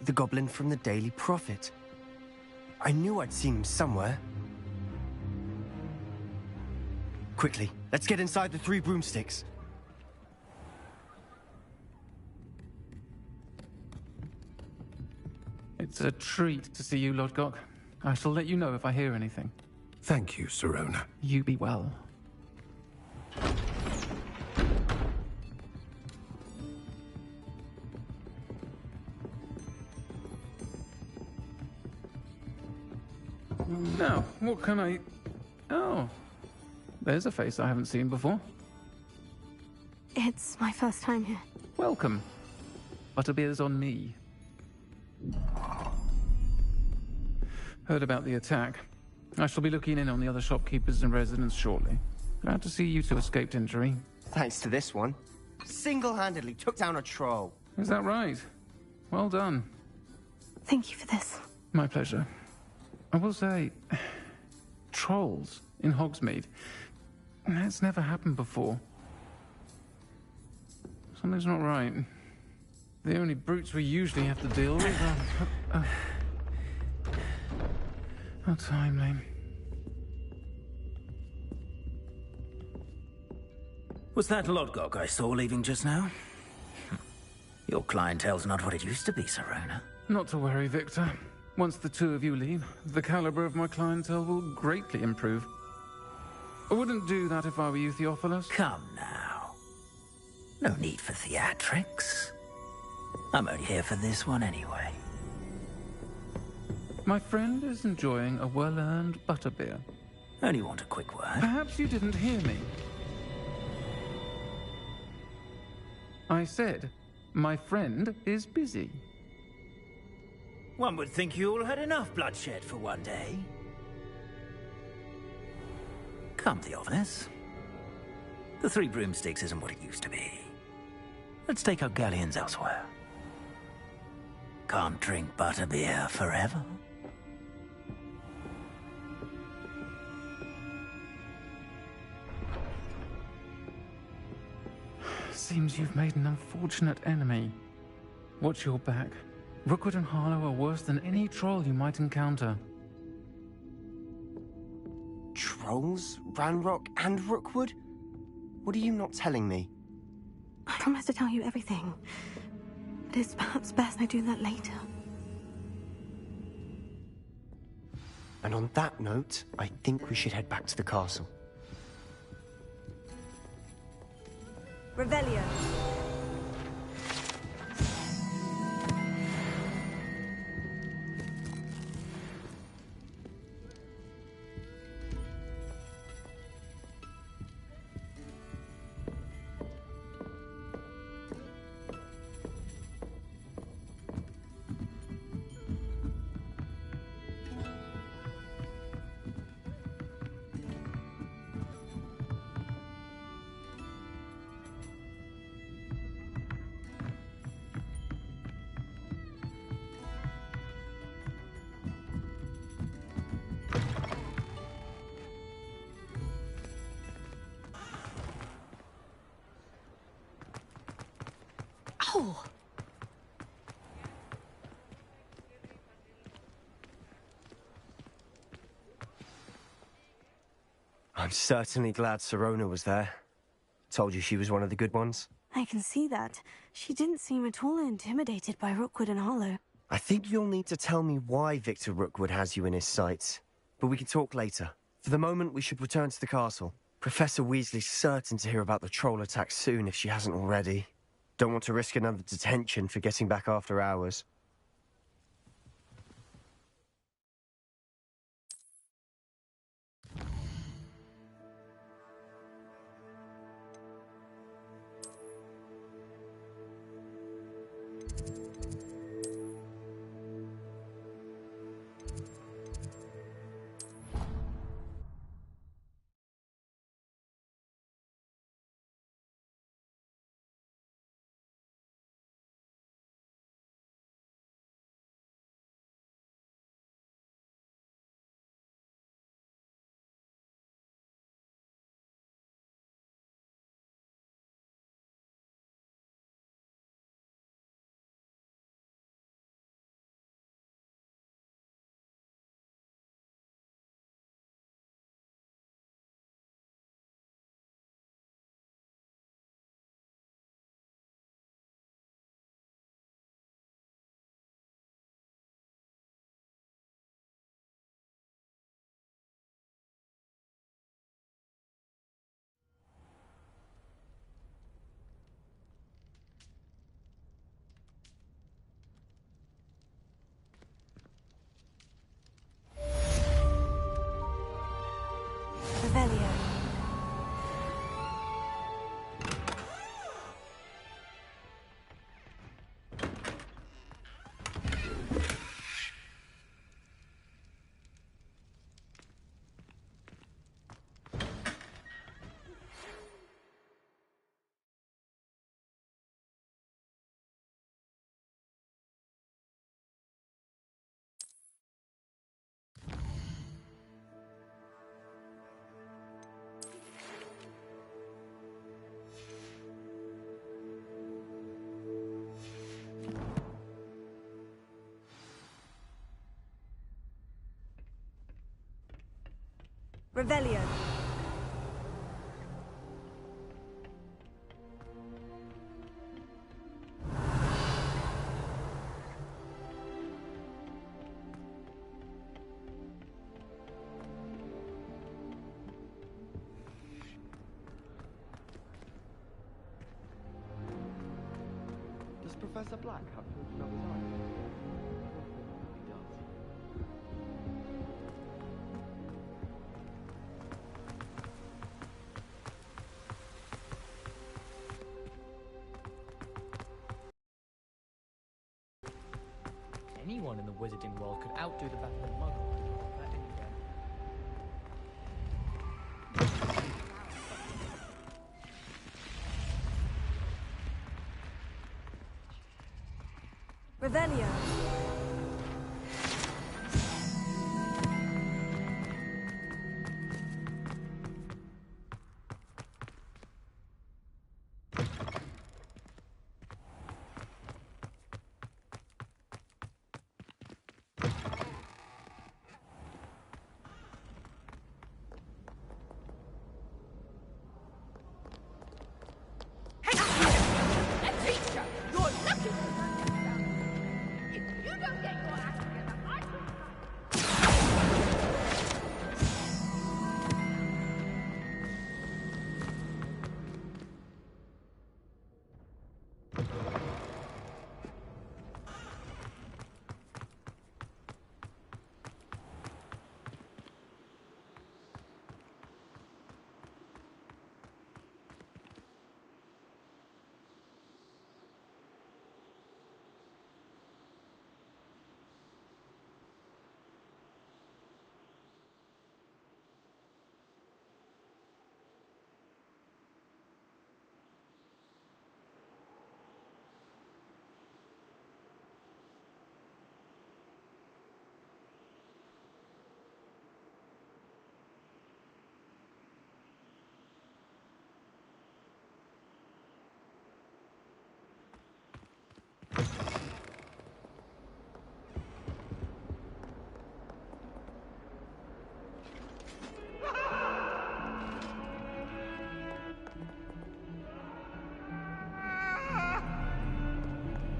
The goblin from the Daily Prophet. I knew I'd seen him somewhere. Quickly, let's get inside the 3 broomsticks. It's a treat to see you, Lodgok. I shall let you know if I hear anything. Thank you, Sirona. You be well. Now, what can I... Oh, there's a face I haven't seen before. It's my first time here. Welcome. Butterbeer's on me. Heard about the attack. I shall be looking in on the other shopkeepers and residents shortly. Glad to see you two escaped injury. Thanks to this one. Single-handedly took down a troll. Is that right? Well done. Thank you for this. My pleasure. I will say, trolls in Hogsmeade. That's never happened before. Something's not right. The only brutes we usually have to deal with are... How timely. Was that Lodgok I saw leaving just now? Your clientele's not what it used to be, Sirona. Not to worry, Victor. Once the two of you leave, the caliber of my clientele will greatly improve. I wouldn't do that if I were you, Theophilus. Come now. No need for theatrics. I'm only here for this one anyway. My friend is enjoying a well-earned butterbeer. Only want a quick word. Perhaps you didn't hear me. I said, my friend is busy. One would think you all had enough bloodshed for one day. Come, Theophilus. The 3 broomsticks isn't what it used to be. Let's take our galleons elsewhere. Can't drink butterbeer forever. Seems you've made an unfortunate enemy. Watch your back. Rookwood and Harlow are worse than any troll you might encounter. Trolls? Ranrock and Rookwood? What are you not telling me? I promise to tell you everything. But it's perhaps best I do that later. And on that note, I think we should head back to the castle. Revelio. Oh! I'm certainly glad Sirona was there. Told you she was one of the good ones. I can see that. She didn't seem at all intimidated by Rookwood and Harlow. I think you'll need to tell me why Victor Rookwood has you in his sights. But we can talk later. For the moment, we should return to the castle. Professor Weasley's certain to hear about the troll attack soon if she hasn't already. Don't want to risk another detention for getting back after hours. Revelio. Does Professor Black have children of his own? He does. Anyone in the wizarding world could outdo the best of Muggle. That didn't go. Revelio.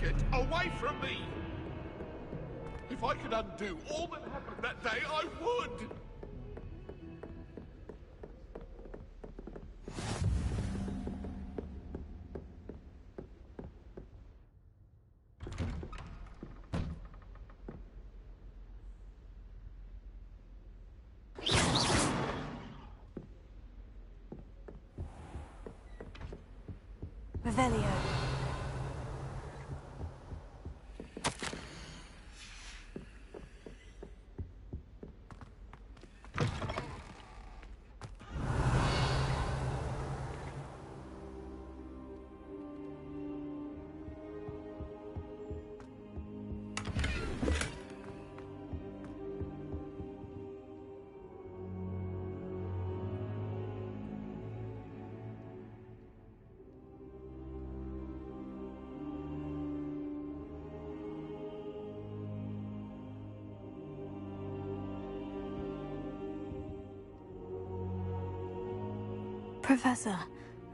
Get away from me! If I could undo all that happened that day, I would! Revelio. Professor,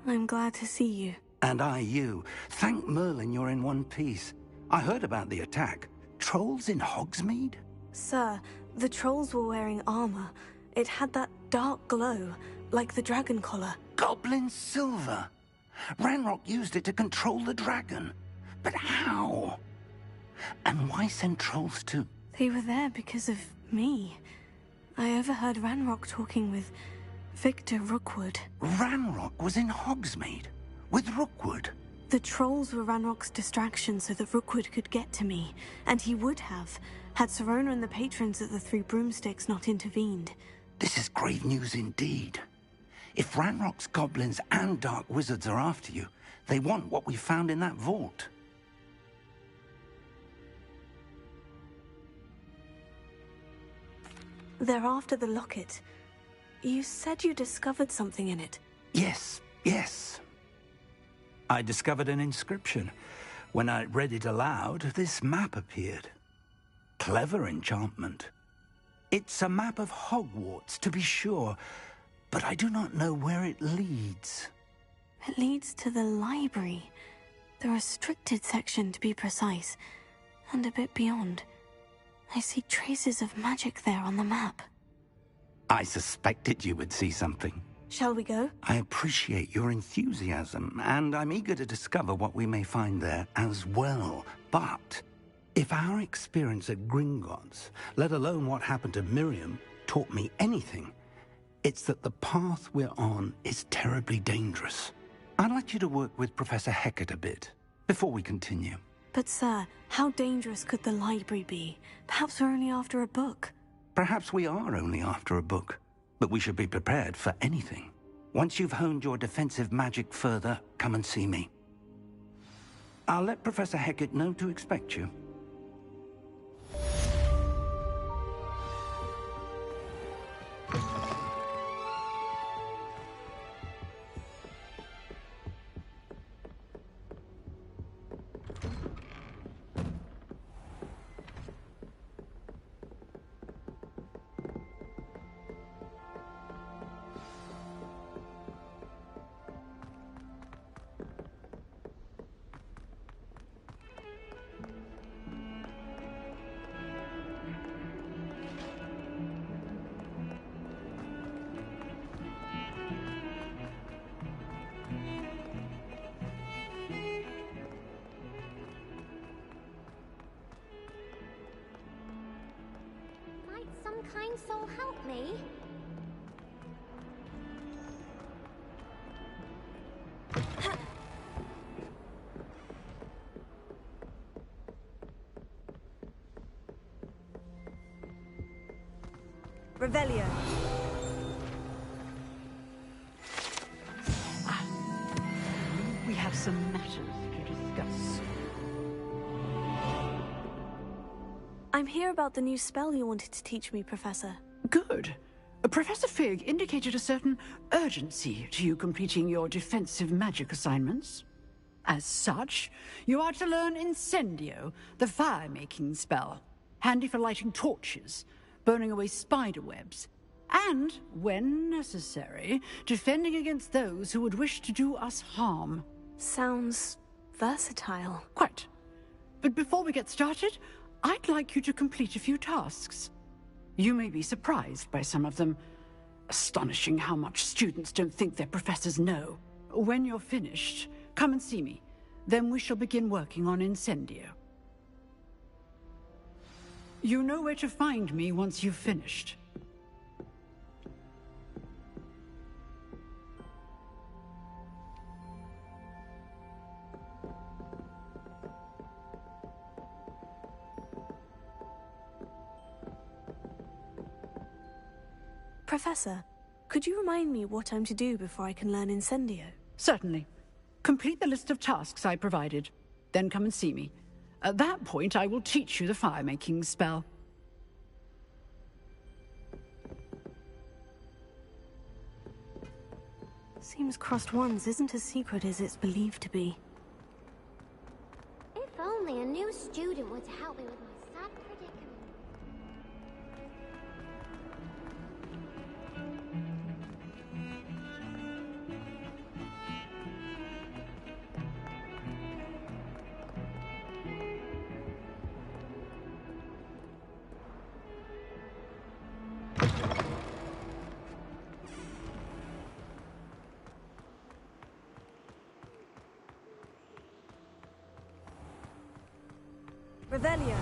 I'm glad to see you. And I you. Thank Merlin you're in one piece. I heard about the attack. Trolls in Hogsmeade? Sir, the trolls were wearing armor. It had that dark glow, like the dragon collar. Goblin silver. Ranrock used it to control the dragon. But how? And why send trolls too? They were there because of me. I overheard Ranrock talking with Victor Rookwood. Ranrock was in Hogsmeade with Rookwood. The trolls were Ranrock's distraction so that Rookwood could get to me, and he would have, had Sirona and the patrons at the Three Broomsticks not intervened. This is grave news indeed. If Ranrock's goblins and dark wizards are after you, they want what we found in that vault. They're after the locket. You said you discovered something in it. Yes, yes. I discovered an inscription. When I read it aloud, this map appeared. Clever enchantment. It's a map of Hogwarts, to be sure, but I do not know where it leads. It leads to the library. The restricted section, to be precise. And a bit beyond. I see traces of magic there on the map. I suspected you would see something. Shall we go? I appreciate your enthusiasm, and I'm eager to discover what we may find there as well. But if our experience at Gringotts, let alone what happened to Miriam, taught me anything, it's that the path we're on is terribly dangerous. I'd like you to work with Professor Hecat a bit before we continue. But sir, how dangerous could the library be? Perhaps we're only after a book. Perhaps we are only after a book, but we should be prepared for anything. Once you've honed your defensive magic further, come and see me. I'll let Professor Hecat know to expect you. Might some kind soul help me? Revelio. We have some matters to discuss. I'm here about the new spell you wanted to teach me, Professor. Good. Professor Fig indicated a certain urgency to you completing your defensive magic assignments. As such, you are to learn Incendio, the fire-making spell, handy for lighting torches, burning away spider webs, and, when necessary, defending against those who would wish to do us harm. Sounds versatile. Quite. But before we get started, I'd like you to complete a few tasks. You may be surprised by some of them. Astonishing how much students don't think their professors know. When you're finished, come and see me. Then we shall begin working on Incendio. You know where to find me once you've finished. Professor, could you remind me what I'm to do before I can learn Incendio? Certainly. Complete the list of tasks I provided. Then come and see me. At that point, I will teach you the fire-making spell. Seems Crossed Wands isn't as secret as it's believed to be. If only a new student were to help me with my sad predicament. Revelio.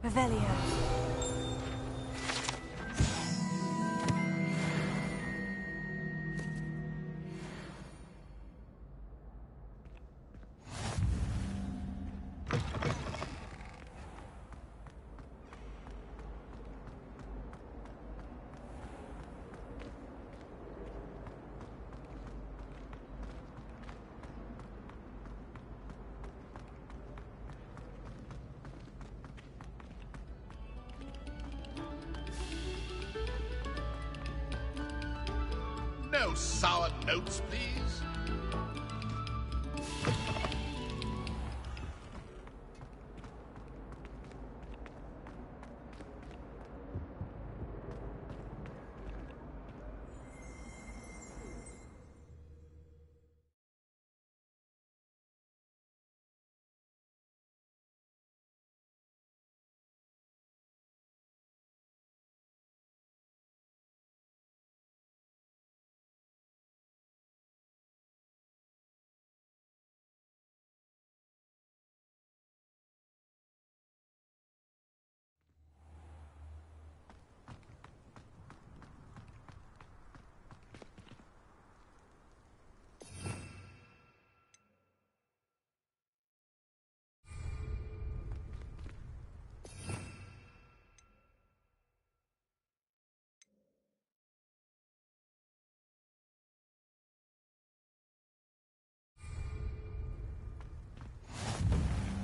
Revelio. No sour notes, please.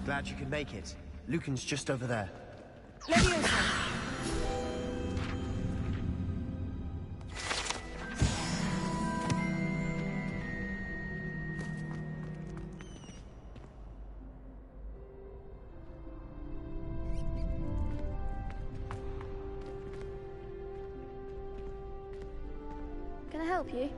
Glad you could make it. Lucan's just over there. Can I help you?